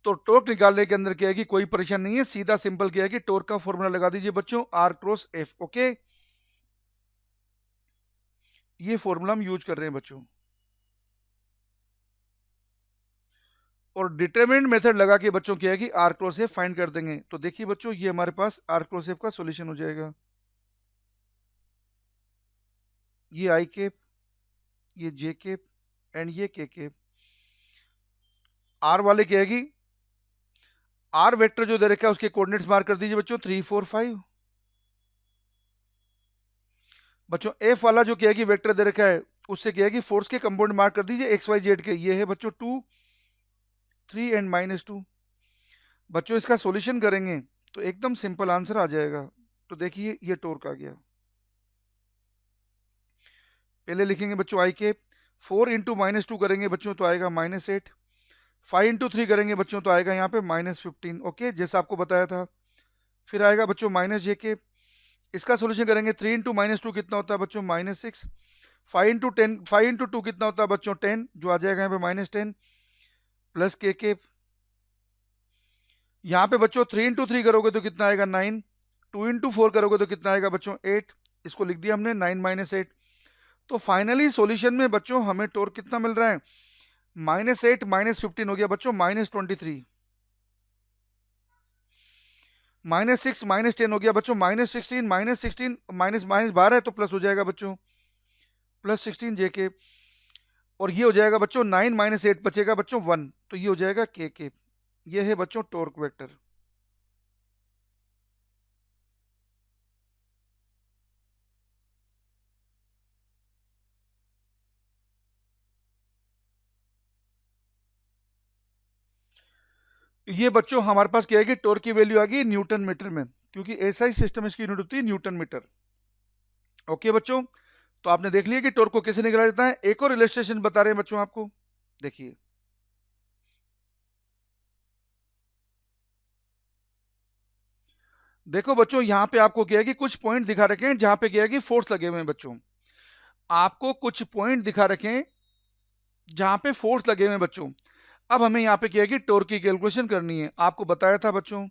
तो टॉर्क निकालने के अंदर क्या है कि कोई परेशानी नहीं है, सीधा सिंपल क्या है कि टॉर्क का फॉर्मूला लगा दीजिए बच्चों, आर क्रॉस एफ। ओके, ये फॉर्मूला हम यूज कर रहे हैं बच्चों। और डिटरमिनेंट मेथड लगा के बच्चों क्या है कि आर क्रॉस एफ फाइंड कर देंगे। तो देखिए बच्चों, ये हमारे पास आर क्रॉस एफ का सॉल्यूशन हो जाएगा। ये आई केप, ये जे केप एंड ये के केप। आर वाले क्या है कि आर वेक्टर जो दे रखा है उसके कोऑर्डिनेट्स मार्क कर दीजिए बच्चों, 3 4 5। बच्चों एफ वाला जो क्या है कि वेक्टर दे रखा है उससे क्या है कि फोर्स के कंपोनेंट मार्क कर दीजिए एक्स वाई जेड के। ये है बच्चों 2 3 एंड -2। बच्चों इसका सॉल्यूशन करेंगे तो एकदम सिंपल आंसर आ जाएगा। तो देखिए ये टॉर्क आ गया। पहले लिखेंगे बच्चों आई के 4 × -2 करेंगे बच्चों तो आएगा -8। 5 × 3 करेंगे बच्चों तो आएगा यहाँ पे -15। ओके, जैसा आपको बताया था। फिर आएगा बच्चों -j के, इसका सॉल्यूशन करेंगे 3 × -2 कितना होता है बच्चों? -6। 5 × 2 कितना होता है बच्चों? 10, जो आ जाएगा यहाँ पे -10 प्लस के। यहाँ पे बच्चों 3 × 3 करोगे तो कितना आएगा? 9। 2 × 4 करोगे तो कितना आएगा बच्चों? 8। इसको लिख दिया हमने 9 - 8। तो फाइनली सॉल्यूशन में बच्चों हमें टॉर्क कितना मिल रहा है? -8 -15 हो गया बच्चों -23। -6 -10 हो गया बच्चों -16। -16 -12 है तो प्लस हो जाएगा बच्चों +16 जे के। और ये हो जाएगा बच्चों 9 -8 बचेगा बच्चों 1, तो ये हो जाएगा के। ये है बच्चों टॉर्क वेक्टर। ये बच्चों हमारे पास क्या है कि टॉर्क की वैल्यू आ गई न्यूटन मीटर में, क्योंकि ऐसा ही सिस्टम इसकी यूनिट होती है न्यूटन मीटर। ओके बच्चों, तो आपने देख लिया कि टॉर्क को कैसे निकाला जाता है। एक और इलस्ट्रेशन बता रहे हैं बच्चों आपको, देखिए। देखो बच्चों, यहां पे आपको क्या है कि कुछ पॉइंट दिखा रखे हैं जहां पे क्या है कि फोर्स लगे हुए हैं बच्चों। आपको कुछ पॉइंट दिखा रखे हैं जहां पे फोर्स लगे हुए हैं बच्चों। अब हमें यहाँ पे क्या है कि टॉर्क की कैलकुलेशन करनी है। आपको बताया था बच्चों,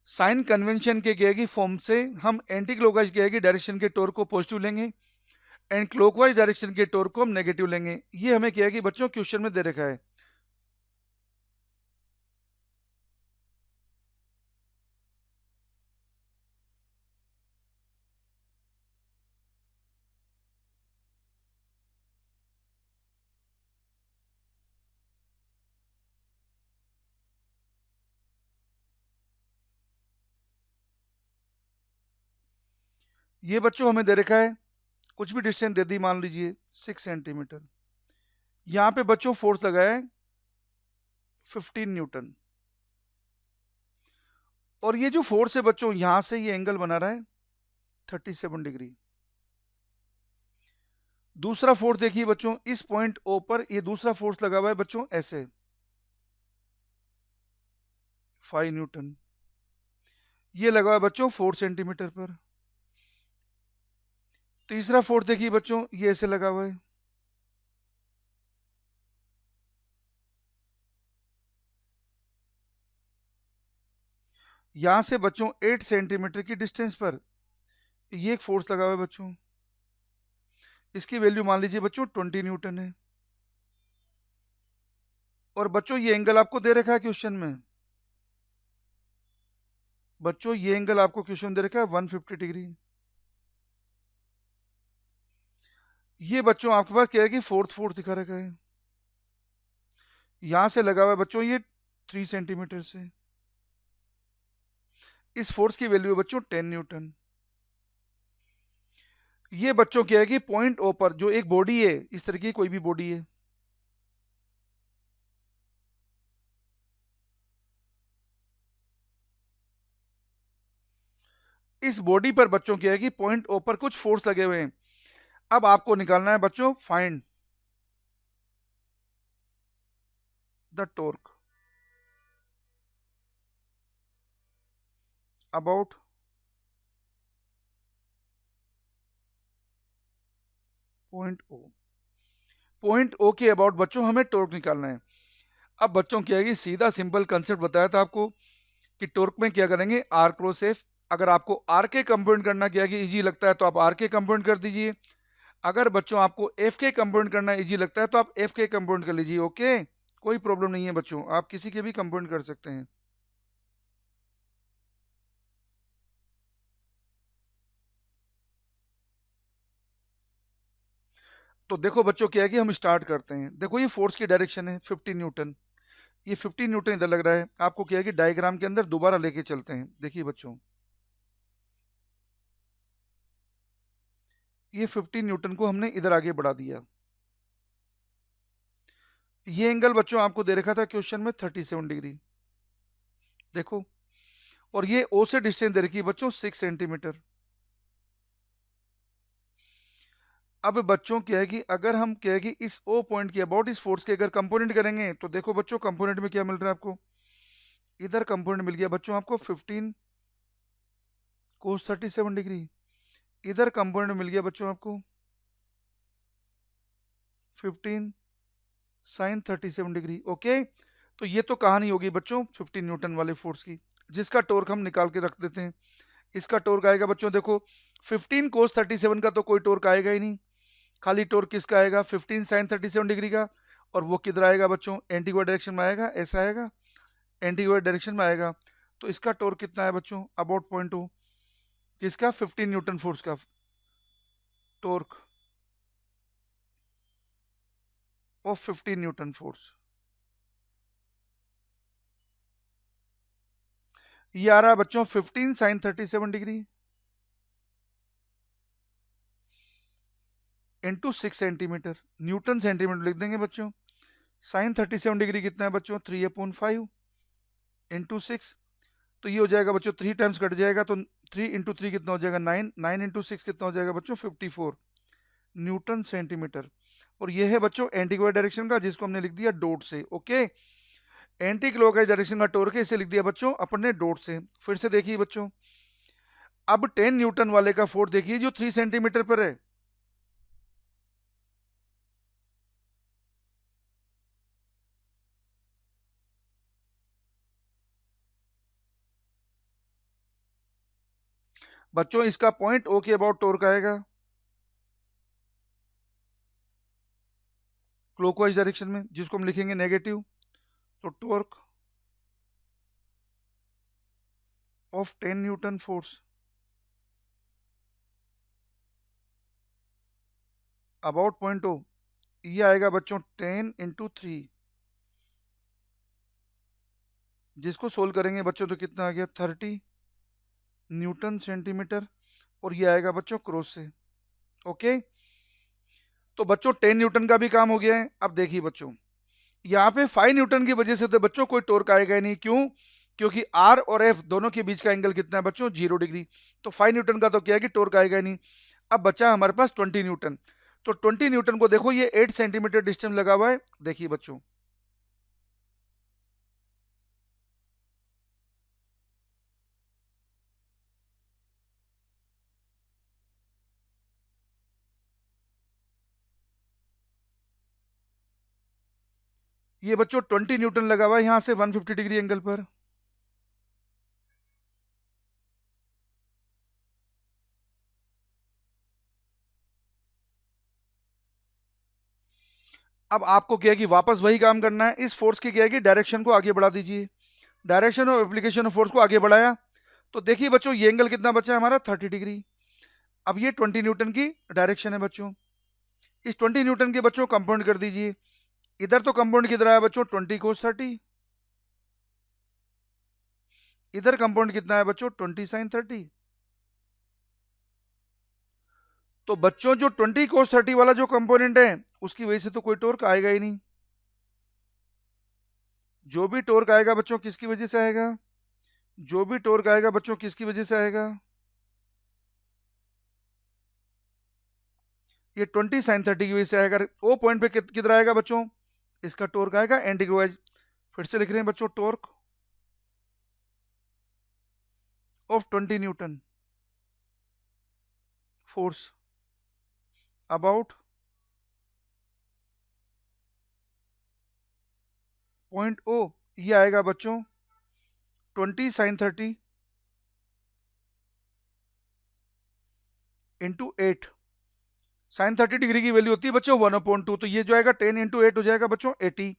साइन कन्वेंशन के क्या है कि फॉर्म से हम एंटी क्लॉकवाइज क्या है कि डायरेक्शन के टॉर्क को पॉजिटिव लेंगे एंड क्लॉकवाइज डायरेक्शन के टॉर्क को हम नेगेटिव लेंगे। ये हमें क्या है कि बच्चों क्वेश्चन में दे रखा है। ये बच्चों हमें दे रखा है, कुछ भी डिस्टेंस दे दी, मान लीजिए 6 सेंटीमीटर। यहां पे बच्चों फोर्स लगाया है 15 न्यूटन, और ये जो फोर्स है बच्चों यहां से ये एंगल बना रहा है 37 डिग्री। दूसरा फोर्स देखिए बच्चों, इस पॉइंट ओ पर ये दूसरा फोर्स लगा हुआ है बच्चों ऐसे 5 न्यूटन। ये लगा हुआ है बच्चों 4 सेंटीमीटर पर। तीसरा फोर्स देखिए बच्चों, ये ऐसे लगा हुआ है, यहां से बच्चों 8 सेंटीमीटर की डिस्टेंस पर ये एक फोर्स लगा हुआ है बच्चों। इसकी वैल्यू मान लीजिए बच्चों 20 न्यूटन है। और बच्चों ये एंगल आपको दे रखा है क्वेश्चन में, बच्चों ये एंगल आपको क्वेश्चन दे रखा है 150 डिग्री। ये बच्चों आपके पास क्या है कि फोर्थ फोर्स दिखा रखा है, यहां से लगा हुआ है बच्चों ये 3 सेंटीमीटर से। इस फोर्स की वैल्यू है बच्चों 10 न्यूटन। ये बच्चों क्या है कि पॉइंट ओ पर जो एक बॉडी है, इस तरह की कोई भी बॉडी है, इस बॉडी पर बच्चों क्या है कि पॉइंट ओ पर कुछ फोर्स लगे हुए हैं। अब आपको निकालना है बच्चों find the torque about point O. Point O के अबाउट बच्चों हमें टॉर्क निकालना है। अब बच्चों क्या है कि सीधा सिंपल कंसेप्ट बताया था आपको कि टॉर्क में क्या करेंगे, आर क्रॉस एफ। अगर आपको आर के कंपाउंड करना क्या है कि इजी लगता है तो आप आर के कंपाउंड कर दीजिए। अगर बच्चों आपको एफ के कंपाउंड करना इजी लगता है तो आप एफ के कंपाउंड कर लीजिए। ओके, कोई प्रॉब्लम नहीं है बच्चों, आप किसी के भी कंपाउंड कर सकते हैं। तो देखो बच्चों क्या है कि हम स्टार्ट करते हैं। देखो ये फोर्स की डायरेक्शन है 15 न्यूटन, ये 15 न्यूटन इधर लग रहा है। आपको क्या है कि डायग्राम के अंदर दोबारा लेके चलते हैं। देखिए बच्चों, ये 15 न्यूटन को हमने इधर आगे बढ़ा दिया। ये एंगल बच्चों आपको दे रखा था क्वेश्चन में 37 डिग्री, देखो। और ये ओ से डिस्टेंस दे रखी है बच्चों 6 सेंटीमीटर। अब बच्चों क्या है कि अगर हम क्या है कि इस ओ पॉइंट के अबाउट इस फोर्स के अगर कंपोनेंट करेंगे तो देखो बच्चों कंपोनेंट में क्या मिल रहा है आपको, इधर कंपोनेंट मिल गया बच्चों आपको 15 कोस 37 डिग्री, इधर कंपोनेंट मिल गया बच्चों आपको 15 साइन 37 डिग्री। ओके, तो ये तो कहानी होगी बच्चों 15 न्यूटन वाले फोर्स की, जिसका टॉर्क हम निकाल के रख देते हैं। इसका टॉर्क आएगा बच्चों देखो 15 कोस 37 का तो कोई टॉर्क आएगा ही नहीं, खाली टॉर्क किसका आएगा 15 साइन 37 डिग्री का। और वो किधर आएगा बच्चों, एंटी क्लॉकवाइज डायरेक्शन में आएगा, ऐसा आएगा, एंटी क्लॉकवाइज डायरेक्शन में आएगा। तो इसका टॉर्क कितना है बच्चों अबाउट पॉइंट टू, किसका 15 न्यूटन फोर्स का टॉर्क ऑफ 15 न्यूटन फोर्स। ये आ रहा है बच्चों 15 sine 37 degree into 6 centimetre, newton centimetre लिख देंगे बच्चों। साइन 37 डिग्री कितना है बच्चों 3/5 इंटू 6, तो ये हो जाएगा बच्चों 3 टाइम्स कट जाएगा तो 3 × 3 कितना हो जाएगा 9, 9 × 6 कितना हो जाएगा बच्चों 54 न्यूटन सेंटीमीटर। और ये है बच्चों एंटी क्लॉकवाइज डायरेक्शन का, जिसको हमने लिख दिया डॉट से। ओके, एंटी क्लॉकवाइज डायरेक्शन का टॉर्क है, इसे लिख दिया बच्चों अपने डॉट से। फिर से देखिए बच्चों, अब 10 न्यूटन वाले का फोर्स देखिए जो 3 सेंटीमीटर पर है। बच्चों इसका पॉइंट ओ के अबाउट टॉर्क आएगा क्लॉकवाइज डायरेक्शन में, जिसको हम लिखेंगे नेगेटिव। तो torque of 10 newton force about point O, ये आएगा बच्चों 10 × 3, जिसको सोल्व करेंगे बच्चों तो कितना आ गया 30 न्यूटन सेंटीमीटर। और ये आएगा बच्चों क्रॉस से। ओके, तो बच्चों 10 न्यूटन का भी काम हो गया है। अब देखिए बच्चों, यहाँ पे 5 न्यूटन की वजह से तो बच्चों कोई टॉर्क आएगा ही नहीं। क्यों? क्योंकि आर और एफ दोनों के बीच का एंगल कितना है बच्चों? 0 डिग्री। तो 5 न्यूटन का तो क्या है कि टॉर्क आएगा ही नहीं। अब बचा हमारे पास 20 न्यूटन। तो 20 न्यूटन को देखो, ये 8 सेंटीमीटर डिस्टेंस लगा हुआ है। देखिए बच्चों, ये बच्चों 20 न्यूटन लगा हुआ है यहां से 150 डिग्री एंगल पर। अब आपको क्या है कि वापस वही काम करना है। इस फोर्स की क्या है कि डायरेक्शन को आगे बढ़ा दीजिए। Direction of application of force को आगे बढ़ाया, तो देखिए बच्चों, ये एंगल कितना बचा है हमारा? 30 डिग्री। अब ये 20 न्यूटन की डायरेक्शन है बच्चों। इस 20 न्यूटन के बच्चों कंपाउंड कर दीजिए। इधर तो कंपाउंड किधर आया बच्चों? 20 कोस 30। इधर कंपाउंड कितना है बच्चों? 20 साइन 30। तो बच्चों जो 20 कोस 30 वाला जो कंपोनेंट है, उसकी वजह से तो कोई टॉर्क आएगा ही नहीं। जो भी टॉर्क आएगा बच्चों किसकी वजह से आएगा? जो भी टॉर्क आएगा बच्चों किसकी वजह से आएगा? ये 20 साइन 30 की वजह से आएगा। ओ पॉइंट पे किधर आएगा बच्चों? इसका टॉर्क आएगा एंटी क्लॉकवाइज। फिर से लिख रहे हैं बच्चों, torque of 20 newton force about point O, ये आएगा बच्चों 20 साइन 30 इंटू 8। साइन 30 डिग्री की वैल्यू होती है बच्चों 1/2, तो ये जो आएगा 10 इंटू 8 हो जाएगा बच्चों 80।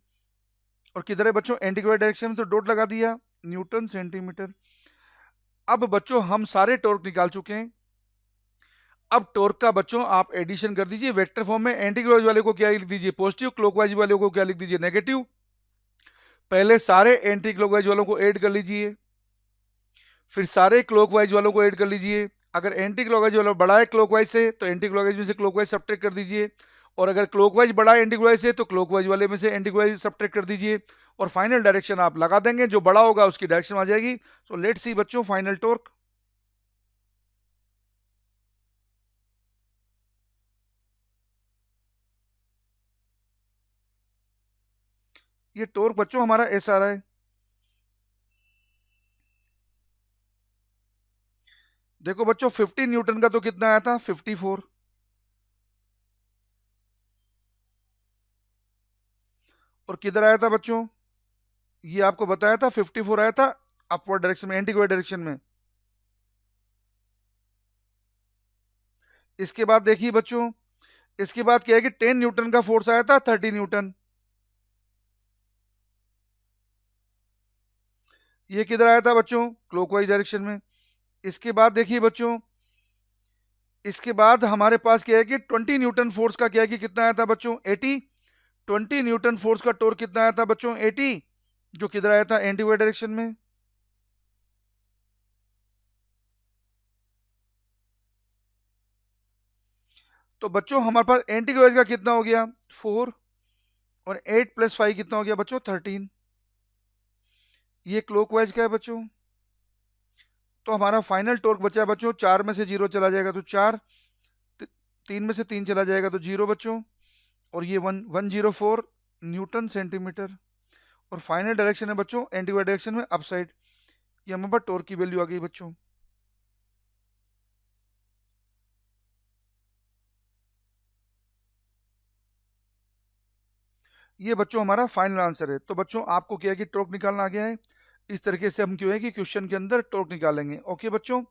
और किधर है बच्चों? एंटी क्लॉकवाइज डायरेक्शन में, तो डॉट लगा दिया, न्यूटन सेंटीमीटर। अब बच्चों हम सारे टॉर्क निकाल चुके हैं। अब टॉर्क का बच्चों आप एडिशन कर दीजिए वेक्टर फॉर्म में। एंटी क्लॉकवाइज वाले को क्या लिख दीजिए? पॉजिटिव। क्लॉकवाइज वाले को क्या लिख दीजिए? नेगेटिव। पहले सारे एंटी क्लॉकवाइज वालों को ऐड कर लीजिए, फिर सारे क्लॉकवाइज वालों को ऐड कर लीजिए। अगर एंटी क्लॉकवाइज वाला बड़ा है क्लॉकवाइज से, तो एंटी क्लॉकवाइज में से क्लॉकवाइज सब्ट्रैक्ट कर दीजिए। और अगर क्लॉकवाइज बड़ा है एंटी क्लॉकवाइज से, तो क्लॉकवाइज वाले में से एंटी क्लॉकवाइज सब्ट्रैक्ट कर दीजिए। और फाइनल डायरेक्शन आप लगा देंगे, जो बड़ा होगा उसकी डायरेक्शन आ जाएगी। तो लेट्स सी बच्चों फाइनल टॉर्क। ये टॉर्क बच्चों हमारा ऐसा आ रहा है। देखो बच्चों, 15 न्यूटन का तो कितना आया था? 54। और किधर आया था बच्चों? ये आपको बताया था 54 आया था अपवर्ड डायरेक्शन में, एंटी क्लॉकवाइज डायरेक्शन में। इसके बाद देखिए बच्चों, इसके बाद क्या है कि 10 न्यूटन का फोर्स आया था 30 न्यूटन। ये किधर आया था बच्चों? क्लॉकवाइज डायरेक्शन में। इसके बाद देखिए बच्चों, इसके बाद हमारे पास क्या है कि 20 न्यूटन फोर्स का क्या है कि कितना आया था बच्चों? 80। 20 न्यूटन फोर्स का टॉर्क कितना आया था बच्चों? 80, जो किधर आया था? एंटी वाई डायरेक्शन में। तो बच्चों हमारे पास एंटी क्लॉकवाइज का कितना हो गया? 4। और 8 प्लस 5 कितना हो गया बच्चों? 13। ये क्लॉकवाइज का है बच्चों। तो हमारा फाइनल टॉर्क बचा है बच्चों, 4 में से 0 चला जाएगा तो 4, 3 में से 3 चला जाएगा तो 0 बच्चों। और ये 104 न्यूटन सेंटीमीटर। और फाइनल डायरेक्शन है बच्चों एंटी वाई डायरेक्शन में, अपसाइड। ये हमारे पास टॉर्क की वैल्यू आ गई बच्चों। ये बच्चों हमारा फाइनल आंसर है। तो बच्चों आपको क्या है कि टॉर्क निकालना आ गया है। इस तरीके से हम क्यों है कि क्वेश्चन के अंदर टॉर्क निकालेंगे। ओके बच्चों,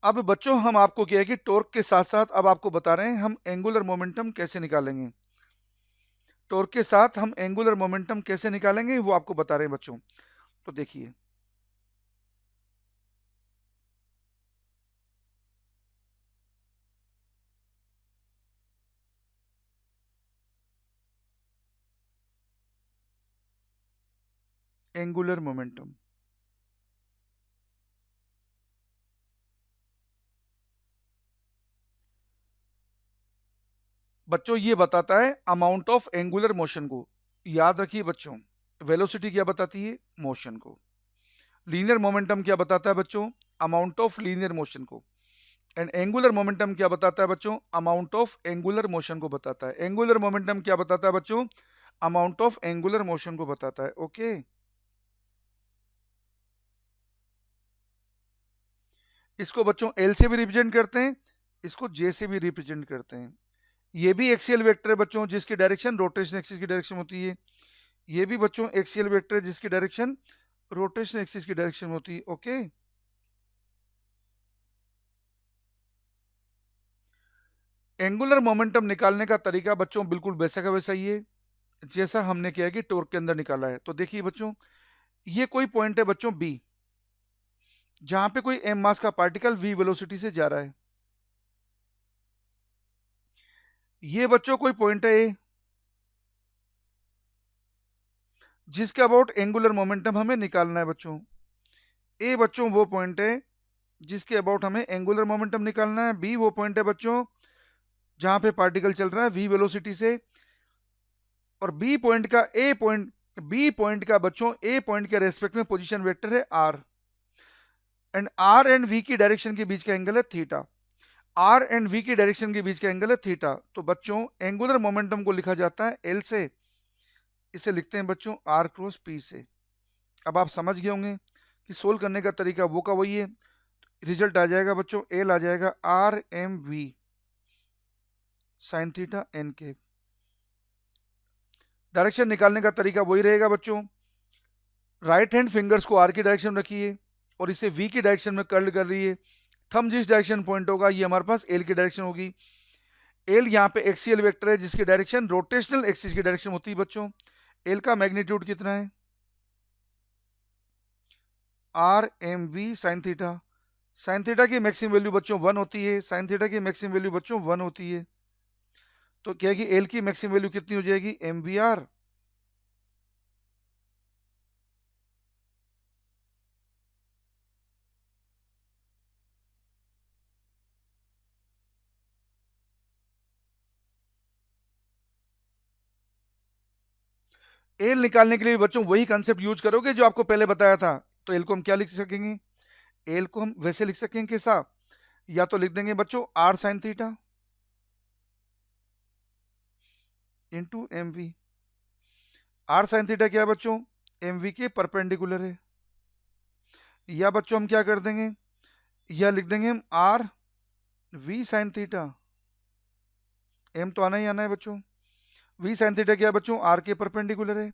अब बच्चों हम आपको क्या है कि टॉर्क के साथ साथ अब आपको बता रहे हैं हम एंगुलर मोमेंटम कैसे निकालेंगे। टॉर्क के साथ हम एंगुलर मोमेंटम कैसे निकालेंगे वो आपको बता रहे हैं बच्चों। तो देखिए, एंगुलर मोमेंटम। बच्चों ये बताता है अमाउंट ऑफ एंगुलर मोशन को। याद रखिए बच्चों, वेलोसिटी क्या बताती है? मोशन को। लीनियर मोमेंटम क्या बताता है बच्चों? अमाउंट ऑफ लीनियर मोशन को। एंड एंगुलर मोमेंटम क्या बताता है बच्चों? अमाउंट ऑफ एंगुलर मोशन को बताता है। एंगुलर मोमेंटम क्या बताता है बच्चों? अमाउंट ऑफ एंगुलर मोशन को बताता है। ओके, इसको बच्चों एल से भी रिप्रेजेंट करते हैं, इसको जे से भी रिप्रेजेंट करते हैं। ये भी एक्सियल वेक्टर है बच्चों, जिसकी डायरेक्शन रोटेशन एक्सिस की डायरेक्शन होती है। ये भी बच्चों एक्सियल वेक्टर है, जिसकी डायरेक्शन रोटेशन एक्सिस की डायरेक्शन होती है। ओके, एंगुलर मोमेंटम निकालने का तरीका बच्चों बिल्कुल वैसा का वैसा ही है जैसा हमने किया कि टॉर्क के अंदर निकाला है। तो देखिए बच्चों, ये कोई पॉइंट है बच्चों बी, जहां पे कोई एम मास का पार्टिकल वी वेलोसिटी से जा रहा है। ये बच्चों कोई पॉइंट है ए, जिसके अबाउट एंगुलर मोमेंटम हमें निकालना है बच्चों। ए बच्चों वो पॉइंट है जिसके अबाउट हमें एंगुलर मोमेंटम निकालना है। बी वो पॉइंट है बच्चों जहां पे पार्टिकल चल रहा है वी वेलोसिटी से। और बी पॉइंट का बच्चों ए पॉइंट के रेस्पेक्ट में पोजीशन वेक्टर है R. And R and V की डायरेक्शन के बीच का एंगल है थीटा। आर एंड वी की डायरेक्शन के बीच का एंगल है थीटा। तो बच्चों एंगुलर मोमेंटम को लिखा जाता है एल से, इसे लिखते हैं बच्चों आर क्रॉस पी से। अब आप समझ गए होंगे कि सोल्व करने का तरीका वो का वही है। रिजल्ट आ जाएगा बच्चों, एल आ जाएगा R M V sine theta N के। डायरेक्शन निकालने का तरीका वही रहेगा बच्चों। राइट हैंड फिंगर्स को आर की डायरेक्शन में रखिए और इसे वी की डायरेक्शन में कर्ल कर रही है। थंब जिस डायरेक्शन पॉइंट होगा ये हमारे पास एल की डायरेक्शन होगी। एल यहाँ पे एक्सियल वेक्टर है, जिसकी डायरेक्शन रोटेशनल एक्सिस की डायरेक्शन होती है बच्चों। एल का मैग्नीट्यूड कितना है? R M V sine theta. Sine theta की मैक्सिमम वैल्यू बच्चों 1 होती है। साइन थीटा की मैक्सिमम वैल्यू बच्चों 1 होती है। तो क्या है कि एल की मैक्सिमम वैल्यू कितनी हो जाएगी? M V are. एल निकालने के लिए बच्चों वही कंसेप्ट यूज करोगे जो आपको पहले बताया था। तो एल को हम क्या लिख सकेंगे? एल को हम वैसे लिख सकेंगे कैसा? या तो लिख देंगे बच्चों R sine theta into M V. R sine theta क्या है बच्चों? एम वी के परपेंडिकुलर है। या बच्चों हम क्या कर देंगे, या लिख देंगे हम R V sine theta. M तो आना ही आना है बच्चों। वी साइन थीटा क्या है बच्चों? आर के परपेंडिकुलर है।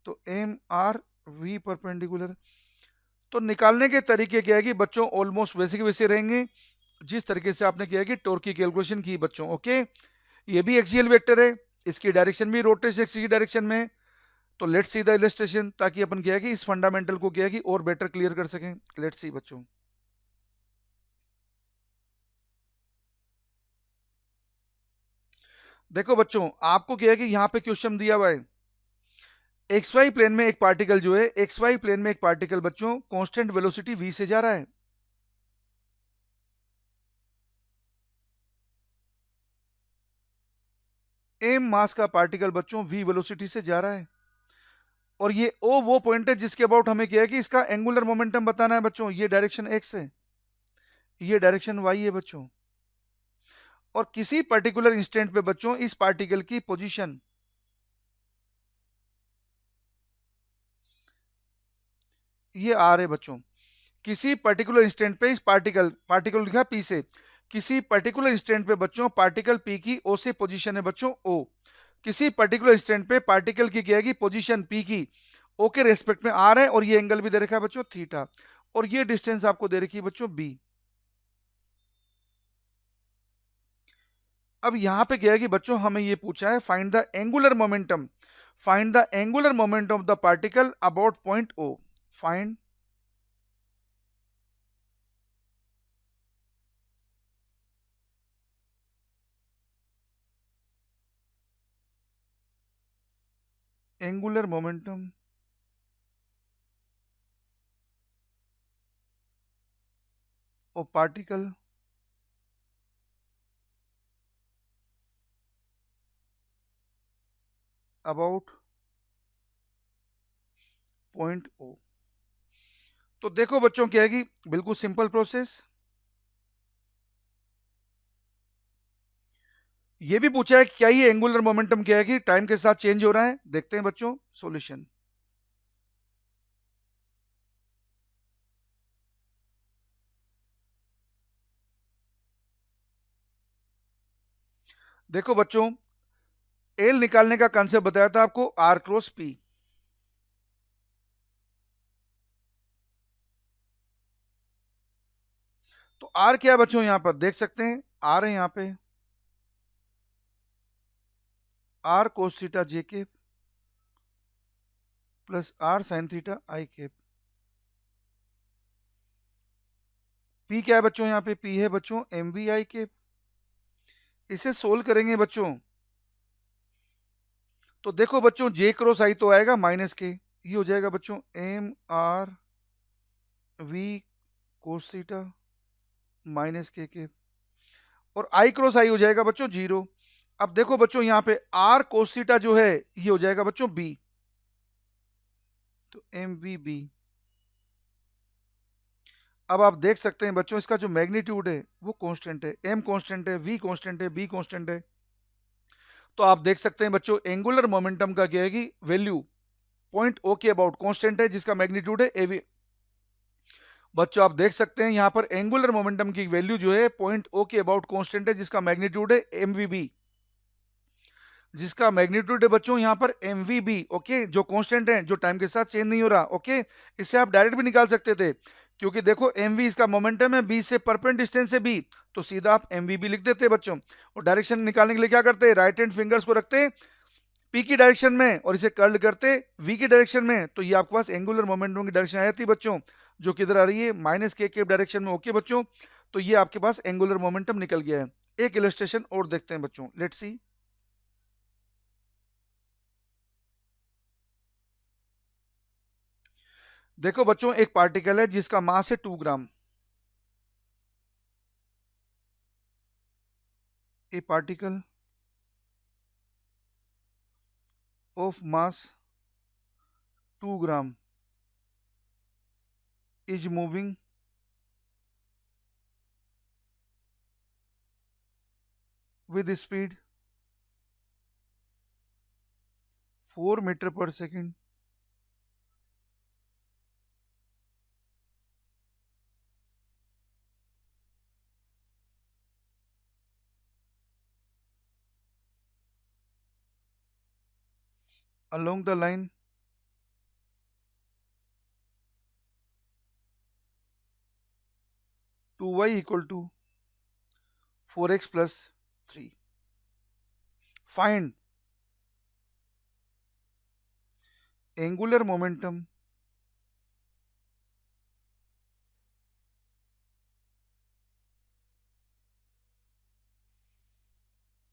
तो एम आर वी परपेंडिकुलर। तो निकालने के तरीके क्या है कि बच्चों ऑलमोस्ट वैसे के वैसे रहेंगे जिस तरीके से आपने किया कि टॉर्क की कैलकुलेशन की बच्चों। ओके, ये भी एक्सियल वेक्टर है, इसकी डायरेक्शन भी रोटेशन एक्सिस की डायरेक्शन में है। तो लेट्स सी द इलस्ट्रेशन, ताकि अपन क्या है कि इस फंडामेंटल को क्या है कि और बेटर क्लियर कर सकें। लेट्स सी बच्चों, देखो बच्चों आपको क्या है कि यहां पे क्वेश्चन दिया हुआ है एक्स वाई प्लेन में एक पार्टिकल जो है, एक्स वाई प्लेन में एक पार्टिकल बच्चों कांस्टेंट वेलोसिटी v से जा रहा है। एम मास का पार्टिकल बच्चों v वेलोसिटी से जा रहा है। और ये ओ वो पॉइंट है जिसके अबाउट हमें क्या है कि इसका एंगुलर मोमेंटम बताना है बच्चों। ये डायरेक्शन एक्स है, ये डायरेक्शन वाई है बच्चों। और किसी पर्टिकुलर इंस्टेंट पे बच्चों इस पार्टिकल की पोजीशन, ये आर है बच्चों। किसी पर्टिकुलर इंस्टेंट पे इस पार्टिकल लिखा पी से, किसी पर्टिकुलर इंस्टेंट पे बच्चों पार्टिकल पी की ओ से पोजीशन है बच्चों ओ। किसी पर्टिकुलर इंस्टेंट पे पार्टिकल की क्या है पोजीशन पी की ओ के रेस्पेक्ट में आर है, और ये एंगल भी दे रखा है बच्चों थीटा, और ये डिस्टेंस आपको दे रखी है बच्चों बी। अब यहां पे क्या है कि बच्चों हमें ये पूछा है find the angular momentum, find the angular momentum of the particle about point O. Find angular momentum of particle about point O. तो देखो बच्चों क्या है कि बिल्कुल सिंपल प्रोसेस। ये भी पूछा है कि क्या ये एंगुलर मोमेंटम क्या है कि टाइम के साथ चेंज हो रहा है। देखते हैं बच्चों सॉल्यूशन। देखो बच्चों, एल निकालने का कंसेप्ट बताया था आपको, आर क्रॉस पी। तो आर क्या है बच्चों, यहां पर देख सकते हैं आर है यहां पे आर कोस थीटा जे के प्लस आर साइन थीटा आई के। पी क्या है बच्चों, यहां पे पी है बच्चों एम वी आई के। इसे सोल्व करेंगे बच्चों तो देखो बच्चों जे क्रॉस आई तो आएगा माइनस के, ये हो जाएगा बच्चों M R V cos theta minus K और आई क्रॉस आई हो जाएगा बच्चों जीरो। अब देखो बच्चों यहां पे आर कोस थीटा जो है ये हो जाएगा बच्चों बी, तो एम वी बी। अब आप देख सकते हैं बच्चों इसका जो मैग्नीट्यूड है वो कांस्टेंट है, एम कांस्टेंट है, वी कांस्टेंट है, बी कांस्टेंट है। तो आप देख सकते हैं बच्चों एंगुलर मोमेंटम का क्या है कि वैल्यू पॉइंट ओ के अबाउट कांस्टेंट है जिसका मैग्नीट्यूड है एवी। बच्चों आप देख सकते हैं यहां पर एंगुलर मोमेंटम की वैल्यू जो है पॉइंट ओ के अबाउट कांस्टेंट है जिसका मैग्नीट्यूड है एमवीबी, जिसका मैग्नीट्यूड है बच्चों यहां पर एमवीबी। ओके, जो कांस्टेंट है, जो टाइम के साथ चेंज नहीं हो रहा। ओके, इससे आप डायरेक्ट भी निकाल सकते थे क्योंकि देखो एमवी इसका मोमेंटम है, बी से परपेंड डिस्टेंस है बी, तो सीधा आप एमवीबी लिख देते बच्चों। और डायरेक्शन निकालने के लिए क्या करते हैं, राइट हैंड फिंगर्स को रखते पी की डायरेक्शन में और इसे कर्ल करते वी की डायरेक्शन में, तो ये आपके पास एंगुलर मोमेंटम की डायरेक्शन आ जाती है बच्चों, जो किधर आ रही है माइनस के डायरेक्शन में। ओके बच्चों, तो ये आपके पास एंगुलर मोमेंटम निकल गया है। एक इलस्ट्रेशन और देखते हैं बच्चों, लेट्स सी। देखो बच्चों एक पार्टिकल है जिसका मास है 2 gram. A particle of mass 2 gram is moving with speed 4 metre per second along the line 2y = 4x + 3। Find angular momentum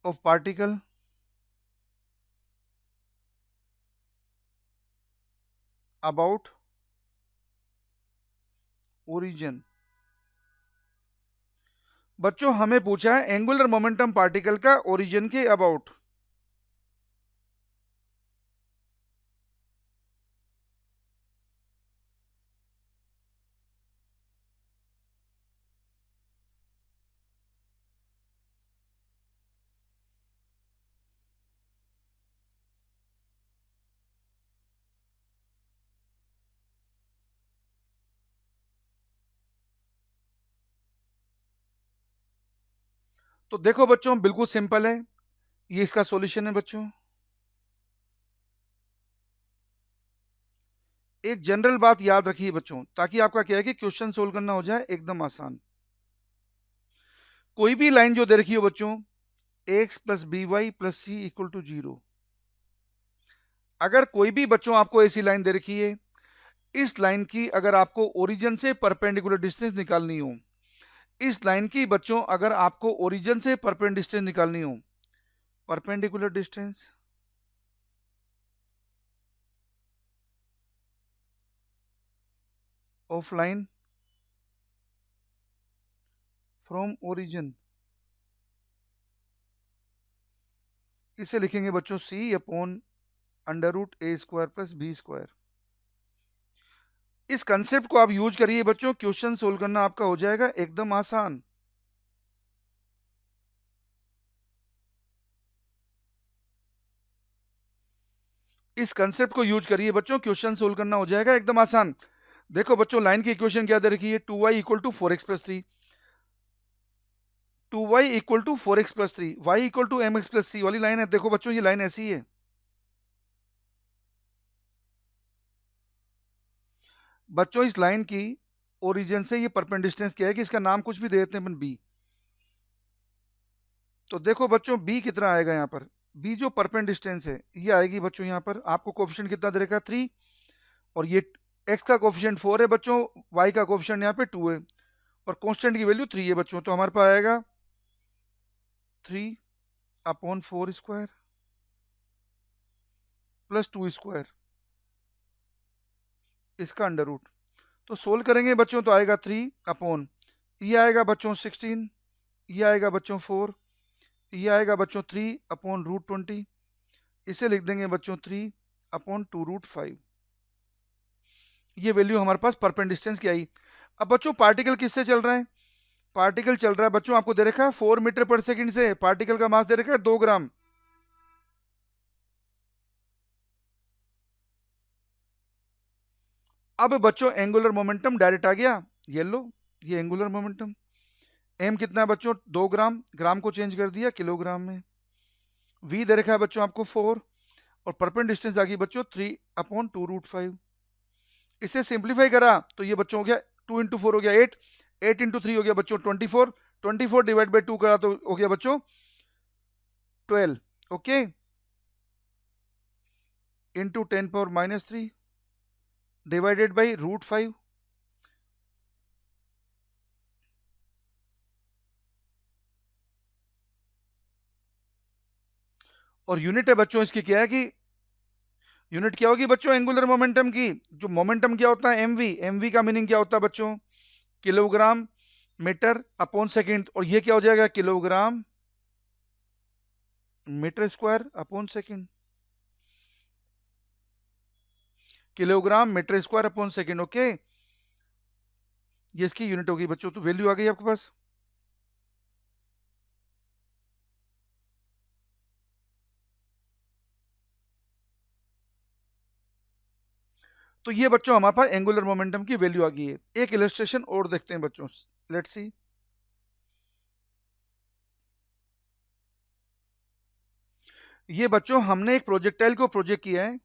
of particle about origin. बच्चों हमें पूछा है एंगुलर मोमेंटम पार्टिकल का ओरिजिन के about. तो देखो बच्चों बिल्कुल सिंपल है, ये इसका सॉल्यूशन है बच्चों। एक जनरल बात याद रखिए बच्चों ताकि आपका क्या है कि क्वेश्चन सोल्व करना हो जाए एकदम आसान। कोई भी लाइन जो दे रखी हो बच्चों X plus B Y plus C equal to 0, अगर कोई भी बच्चों आपको ऐसी लाइन दे रखी है, इस लाइन की अगर आपको ओरिजिन से परपेंडिकुलर डिस्टेंस निकालनी हो, इस लाइन की बच्चों अगर आपको ओरिजिन से परपेंडिकुलर डिस्टेंस निकालनी हो, perpendicular distance of line from origin, इसे लिखेंगे बच्चों सी अपॉन अंडर रूट ए स्क्वायर प्लस बी स्क्वायर। इस कंसेप्ट को आप यूज करिए बच्चों, क्वेश्चन सोल्व करना आपका हो जाएगा एकदम आसान। इस कंसेप्ट को यूज करिए बच्चों, क्वेश्चन सोल्व करना हो जाएगा एकदम आसान। देखो बच्चों, लाइन की इक्वेशन क्या दे रखी है, 2y equal to 4x+3, 2y equal to 4x+3, y equal to mx+c वाली लाइन है। देखो बच्चों, ये लाइन ऐसी है। बच्चों, इस लाइन की ओरिजिन से ये परपेंडिकुलर डिस्टेंस क्या है कि इसका नाम कुछ भी दे देते हैं अपन बी। तो देखो बच्चों, बी कितना आएगा यहाँ पर, बी जो परपेंडिकुलर डिस्टेंस है ये आएगी बच्चों, यहाँ पर आपको कोफिशिएंट कितना दे रखा है 3, और ये x का कोफिशिएंट 4 है बच्चों, y का कोफिशिएंट यहाँ पे 2 है, और कांस्टेंट की वैल्यू 3 है बच्चों। तो हमारे पास आएगा 3/4 प्लस 2 स्क्वायर, इसका अंडर रूट। तो सोल्व करेंगे बच्चों तो आएगा 3 अपॉन, ये आएगा बच्चों 16, ये आएगा बच्चों 4, ये आएगा बच्चों 3/√20, इसे लिख देंगे बच्चों 3/2√5। ये वैल्यू हमारे पास परपेंडिकुलर डिस्टेंस की आई। अब बच्चों पार्टिकल किससे चल रहा है, पार्टिकल चल रहा है बच्चों, आपको दे रखा है 4 मीटर पर सेकंड से, पार्टिकल का मास दे रखा है 2 ग्राम। अब बच्चों एंगुलर मोमेंटम डायरेक्ट आ गया, ये लो, ये एंगुलर मोमेंटम, एम कितना है बच्चों 2 ग्राम, ग्राम को चेंज कर दिया किलोग्राम में, वी दे रखा है बच्चों आपको 4, और परपेंडिकुलर डिस्टेंस आ गई बच्चों 3/2√5। इसे सिंप्लीफाई करा तो ये बच्चों हो गया 2 इंटू 4 हो गया 8, 8 इंटू 3 हो गया बच्चों 24, 24 डिवाइड बाई 2 करा तो हो गया बच्चों 12, ओके, इंटू 10⁻³ डिवाइडेड बाई √5। और यूनिट है बच्चों इसकी क्या है कि, यूनिट क्या होगी बच्चों एंगुलर मोमेंटम की, जो मोमेंटम क्या होता है एमवी, एमवी का मीनिंग क्या होता है बच्चों, किलोग्राम मीटर अपॉन सेकंड, और ये क्या हो जाएगा kilogram metre square upon second, kilogram metre square upon second, okay, ये इसकी यूनिट होगी बच्चों। तो वैल्यू आ गई आपके पास। तो ये बच्चों हमारे पास एंगुलर मोमेंटम की वैल्यू आ गई है। एक इलस्ट्रेशन और देखते हैं बच्चों, लेट्स सी। ये बच्चों हमने एक प्रोजेक्टाइल को प्रोजेक्ट किया है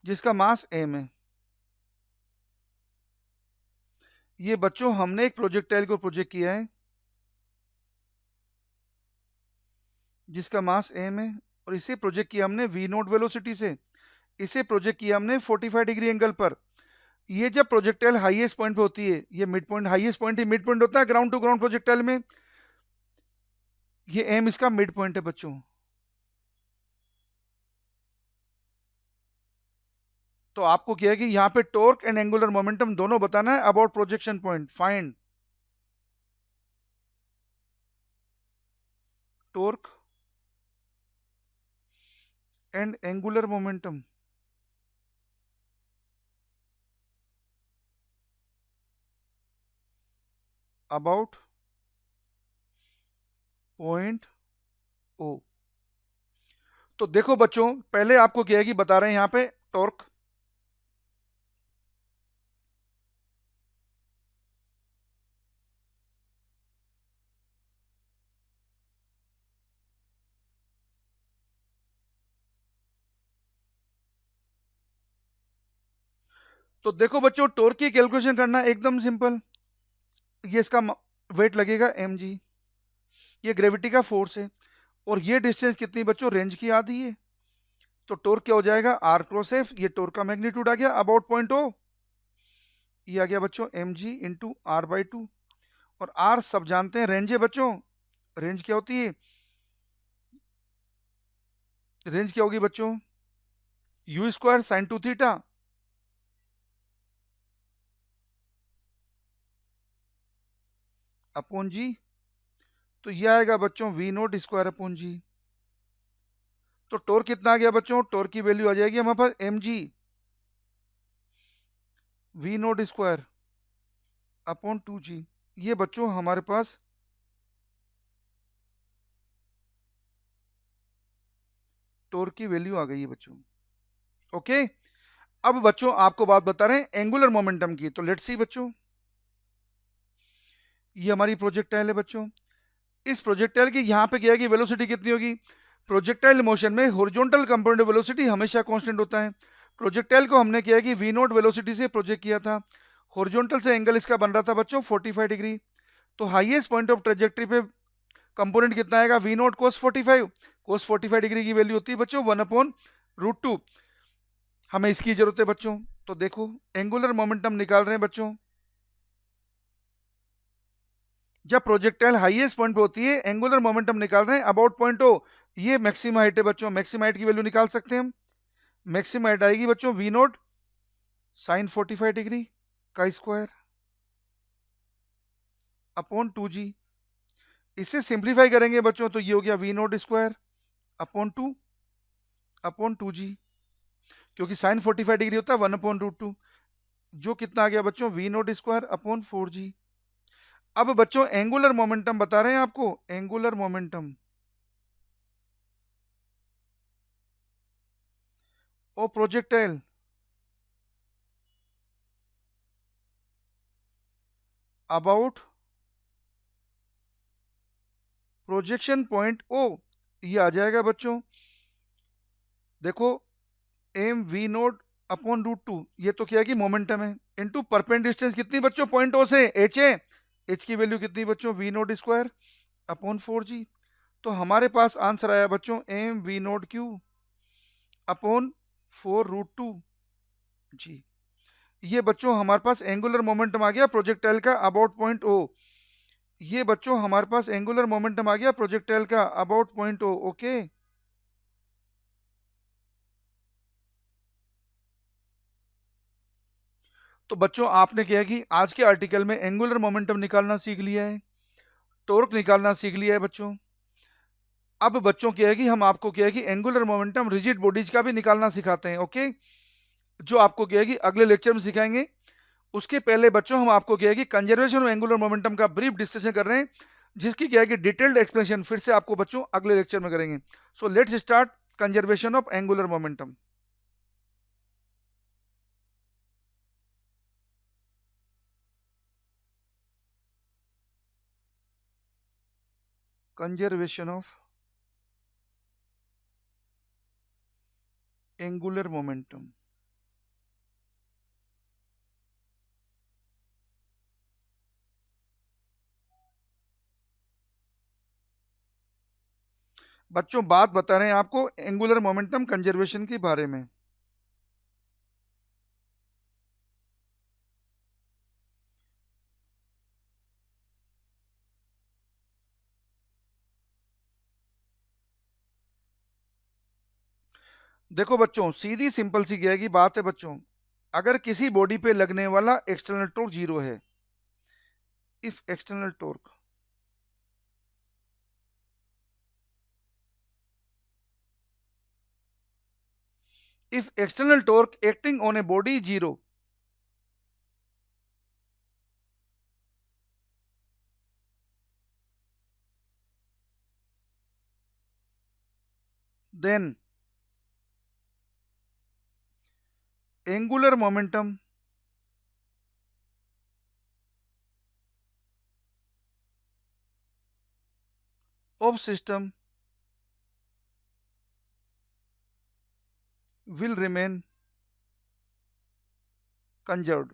जिसका मास एम है। ये बच्चों हमने एक प्रोजेक्टाइल को प्रोजेक्ट किया है जिसका मास एम है, और इसे प्रोजेक्ट किया हमने वी नोट वेलोसिटी से, इसे प्रोजेक्ट किया हमने 45 डिग्री एंगल पर। ये जब प्रोजेक्टाइल हाईएस्ट पॉइंट पे होती है, ये मिड पॉइंट, हाईएस्ट पॉइंट ही मिड पॉइंट होता है ग्राउंड टू ग्राउंड प्रोजेक्टाइल में, ये एम इसका मिड पॉइंट है बच्चों। तो आपको क्या है कि यहाँ पे टॉर्क एंड एंगुलर मोमेंटम दोनों बताना है about projection point, find torque and angular momentum about point O. तो देखो बच्चों, पहले आपको क्या है कि बता रहे हैं यहाँ पे टॉर्क, तो देखो बच्चों टॉर्क की कैलकुलेशन करना एकदम सिंपल। ये इसका वेट लगेगा mg, ये ग्रेविटी का फोर्स है, और ये डिस्टेंस कितनी बच्चों रेंज की आधी है। तो टॉर्क क्या हो जाएगा आर क्रॉस एफ, ये टॉर्क का मैग्नीट्यूड आ गया अबाउट पॉइंट ओ, ये आ गया बच्चों mg इंटू r/2, और आर सब जानते हैं रेंज है बच्चों। रेंज क्या होती है, रेंज क्या होगी बच्चों u² sin 2 थीटा, अपॉन जी, तो ये आएगा बच्चों वी नोट स्क्वायर अपॉन जी। तो टॉर्क कितना आ गया बच्चों, टॉर्क की वैल्यू आ जाएगी हमारे पास M G V naught square upon 2g। ये बच्चों हमारे पास टॉर्क की वैल्यू आ गई है बच्चों। ओके, अब बच्चों आपको बात बता रहे हैं एंगुलर मोमेंटम की, तो लेट्स सी बच्चों, ये हमारी प्रोजेक्टाइल है बच्चों। इस प्रोजेक्टाइल की यहाँ पे क्या है कि वेलोसिटी कितनी होगी, प्रोजेक्टाइल मोशन में हॉरिजॉन्टल कंपोनेंट वेलोसिटी हमेशा कांस्टेंट होता है। प्रोजेक्टाइल को हमने किया कि वी नोट वेलोसिटी से प्रोजेक्ट किया था, हॉरिजॉन्टल से एंगल इसका बन रहा था बच्चों 45 डिग्री। तो हाईएस्ट पॉइंट ऑफ ट्रेजेक्टरी पे कंपोनेंट कितना आएगा, V naught cos 45। Cos 45 degree की वैल्यू होती है बच्चों 1/√2। हमें इसकी जरूरत है बच्चों। तो देखो एंगुलर मोमेंटम निकाल रहे हैं बच्चों, जब प्रोजेक्टाइल हाईएस्ट पॉइंट पे होती है एंगुलर मोमेंटम निकाल रहे हैं अबाउट पॉइंट ओ। ये मैक्सिमम हाइट है बच्चों, मैक्सिमम हाइट की वैल्यू निकाल सकते हैं हम। मैक्सिमम हाइट आएगी बच्चों वी नोट साइन 45 डिग्री का स्क्वायर अपॉन 2g। इसे सिंप्लीफाई करेंगे बच्चों तो ये हो गया we naught square upon 2g, क्योंकि साइन 45 डिग्री होता है 1/√2, जो कितना आ गया बच्चों we naught square upon 4g। अब बच्चों एंगुलर मोमेंटम बता रहे हैं आपको, angular momentum of projectile about projection point O. ये आ जाएगा बच्चों, देखो एम वी नोट अपॉन √2, ये तो क्या है कि मोमेंटम है, इनटू परपेंड डिस्टेंस कितनी बच्चों पॉइंट ओ से, एच है। एच की वैल्यू कितनी बच्चों we naught square upon 4g। तो हमारे पास आंसर आया बच्चों M V naught cube upon 4√2g। ये बच्चों हमारे पास एंगुलर मोमेंटम आ गया प्रोजेक्टाइल का अबाउट पॉइंट ओ। ये बच्चों हमारे पास एंगुलर मोमेंटम आ गया प्रोजेक्टाइल का अबाउट पॉइंट ओ। ओके, तो बच्चों आपने क्या है कि आज के आर्टिकल में एंगुलर मोमेंटम निकालना सीख लिया है, टॉर्क निकालना सीख लिया है बच्चों। अब बच्चों क्या है कि हम आपको क्या है कि एंगुलर मोमेंटम रिजिड बॉडीज का भी निकालना सिखाते हैं। ओके, जो आपको क्या है कि अगले लेक्चर में सिखाएंगे। उसके पहले बच्चों हम आपको क्या है कि कंजर्वेशन ऑफ एंगुलर मोमेंटम का ब्रीफ डिस्कशन कर रहे हैं, जिसकी क्या है कि डिटेल्ड एक्सप्लेनेशन फिर से आपको बच्चों अगले लेक्चर में करेंगे। So let's start conservation of angular momentum. Conservation of angular momentum. बच्चों बात बता रहे हैं आपको एंगुलर मोमेंटम कंजर्वेशन के बारे में। देखो बच्चों सीधी सिंपल सी क्या है कि बात है बच्चों, अगर किसी बॉडी पे लगने वाला एक्सटर्नल टॉर्क जीरो है, if external torque if external torque acting on a body is zero, then angular momentum of system will remain conserved।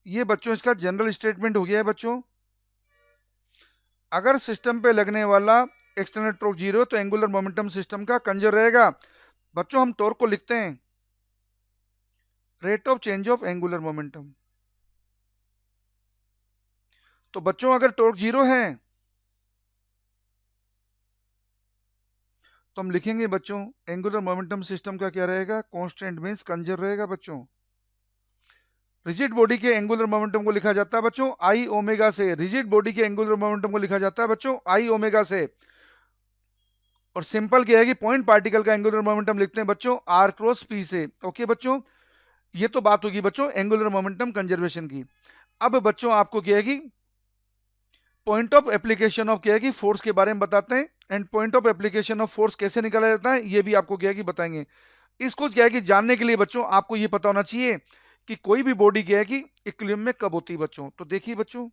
ये बच्चों इसका जनरल स्टेटमेंट हो गया है बच्चों। अगर सिस्टम पे लगने वाला एक्सटर्नल टॉर्क जीरो तो एंगुलर मोमेंटम सिस्टम का कंजर्व रहेगा। बच्चों हम टॉर्क को लिखते हैं rate of change of angular momentum. तो बच्चों अगर टॉर्क जीरो है तो हम लिखेंगे बच्चों एंगुलर मोमेंटम सिस्टम का क्या रहेगा, कांस्टेंट मींस कंजर्व रहेगा बच्चों। रिजिड बॉडी के एंगुलर मोमेंटम को लिखा जाता है बच्चों आई ओमेगा से। रिजिड बॉडी के एंगुलर मोमेंटम को लिखा जाता है बच्चों आई ओमेगा से। और सिंपल क्या है कि पॉइंट पार्टिकल का एंगुलर मोमेंटम लिखते हैं बच्चों आर क्रॉस पी से। ओके बच्चों, ये तो बात होगी बच्चों एंगुलर मोमेंटम कंजर्वेशन की। अब बच्चों आपको क्या है कि पॉइंट ऑफ एप्लीकेशन ऑफ क्या है कि फोर्स के बारे में बताते हैं, and point of application of force कैसे निकाला जाता है ये भी आपको क्या है कि बताएंगे। इसको क्या है कि जानने के लिए बच्चों आपको ये पता होना चाहिए कि कोई भी बॉडी क्या है कि इक्विलिब्रियम में कब होती है बच्चों। तो देखिए बच्चों,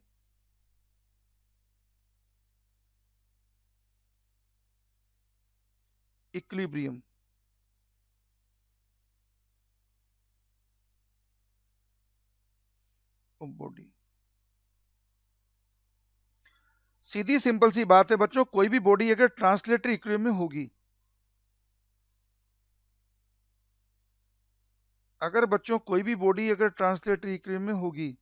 इक्विलिब्रियम ऑफ बॉडी, सीधी सिंपल सी बात है बच्चों, कोई भी बॉडी अगर ट्रांसलेटरी इक्विलिब्रियम में होगी, अगर बच्चों कोई भी बॉडी अगर ट्रांसलेटरी इक्विलिब्रियम में होगी,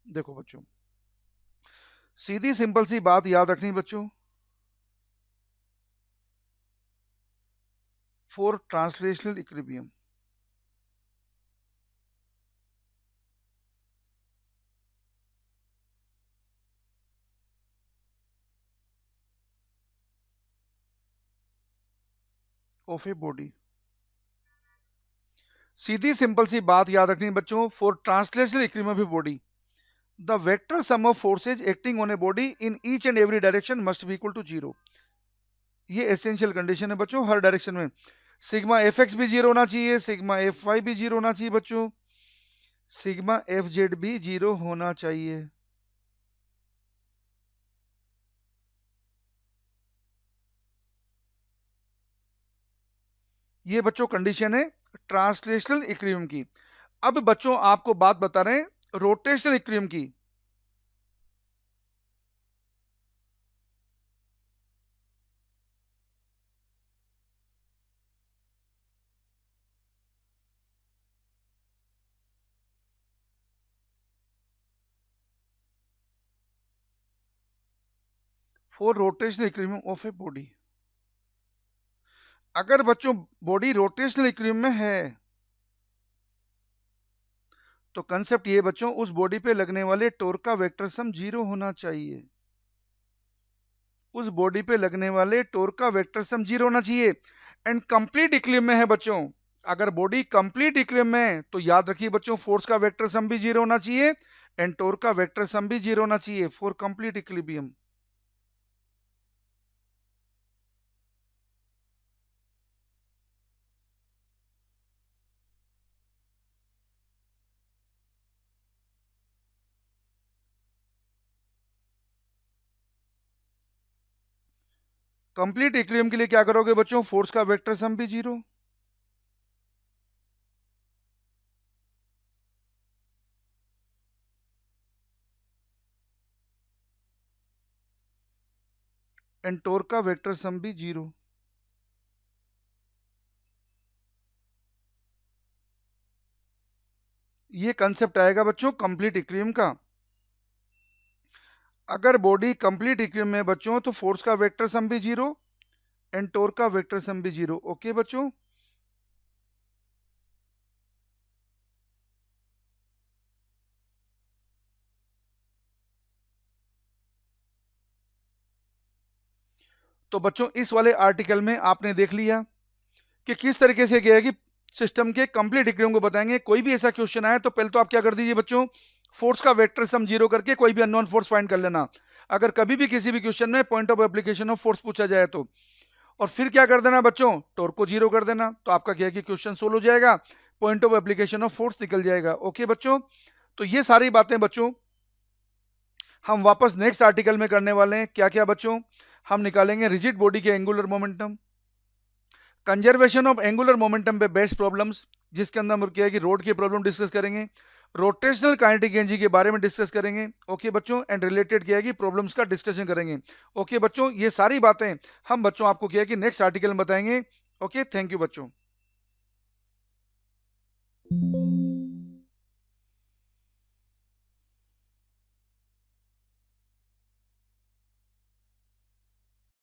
देखो बच्चों सीधी सिंपल सी बात याद रखनी बच्चों, for translational equilibrium of a body, सीधी सिंपल सी बात याद रखनी बच्चों, for translational equilibrium of a body the vector sum of forces acting on a body in each and every direction must be equal to zero. ये essential condition है बच्चों हर डायरेक्शन में। सिग्मा एफ एक्स भी zero होना चाहिए, sigma F Y भी zero होना चाहिए बच्चों, सिग्मा एफ जेड भी जीरो होना चाहिए। ये बच्चों कंडीशन है ट्रांसलेशनल इक्विलिब्रियम की। अब बच्चों आपको बात बता रहे हैं रोटेशनल इक्विलिब्रियम की। For rotational equilibrium of a body, अगर बच्चों बॉडी रोटेशनल इक्विलिब्रियम में है तो कंसेप्ट ये बच्चों उस बॉडी पे लगने वाले टॉर्क का वेक्टर सम जीरो होना चाहिए। उस बॉडी पे लगने वाले टॉर्क का वेक्टर सम जीरो होना चाहिए। एंड कंप्लीट इक्विलिब्रियम में है बच्चों, अगर बॉडी कंप्लीट इक्विलिब्रियम में है तो याद रखिए बच्चों फोर्स का वेक्टर सम भी जीरो होना चाहिए एंड टॉर्क का वेक्टर सम भी जीरो होना चाहिए for complete equilibrium. Complete equilibrium के लिए क्या करोगे बच्चों, फोर्स का वेक्टर सम भी जीरो, एंड टॉर्क का वेक्टर सम भी जीरो। ये कंसेप्ट आएगा बच्चों कंप्लीट इक्विलिब्रियम का। अगर बॉडी कंप्लीट इक्विलिब्रियम में बच्चों तो फोर्स का वेक्टर सम भी जीरो एंड टॉर्क का वेक्टर सम भी जीरो। ओके बच्चों, तो बच्चों इस वाले आर्टिकल में आपने देख लिया कि किस तरीके से गया कि सिस्टम के कंप्लीट इक्विलिब्रियम को बताएंगे। कोई भी ऐसा क्वेश्चन आए तो पहले तो आप क्या कर दीजिए बच्चों, फोर्स का वेक्टर सम जीरो करके कोई भी अननोन फोर्स फाइंड कर लेना। अगर कभी भी किसी भी क्वेश्चन में point of application of force पूछा जाए तो, और फिर क्या कर देना बच्चों, टॉर्क को जीरो कर देना, तो आपका क्या है कि क्वेश्चन सोल्व हो जाएगा, point of application of force निकल जाएगा। ओके बच्चों, तो ये सारी बातें बच्चों हम वापस नेक्स्ट आर्टिकल में करने वाले हैं। क्या क्या बच्चों, हम निकालेंगे रिजिड बॉडी के angular momentum, conservation of angular momentum पे बेस्ट प्रॉब्लम्स, जिसके अंदर हम क्या है कि रोड की प्रॉब्लम डिस्कस करेंगे, रोटेशनल काइनेटिक एनर्जी के बारे में डिस्कस करेंगे। ओके बच्चों, एंड रिलेटेड क्या है कि प्रॉब्लम्स का डिस्कशन करेंगे। ओके बच्चों, ये सारी बातें हम बच्चों आपको क्या है कि नेक्स्ट आर्टिकल में बताएंगे। ओके, थैंक यू बच्चों।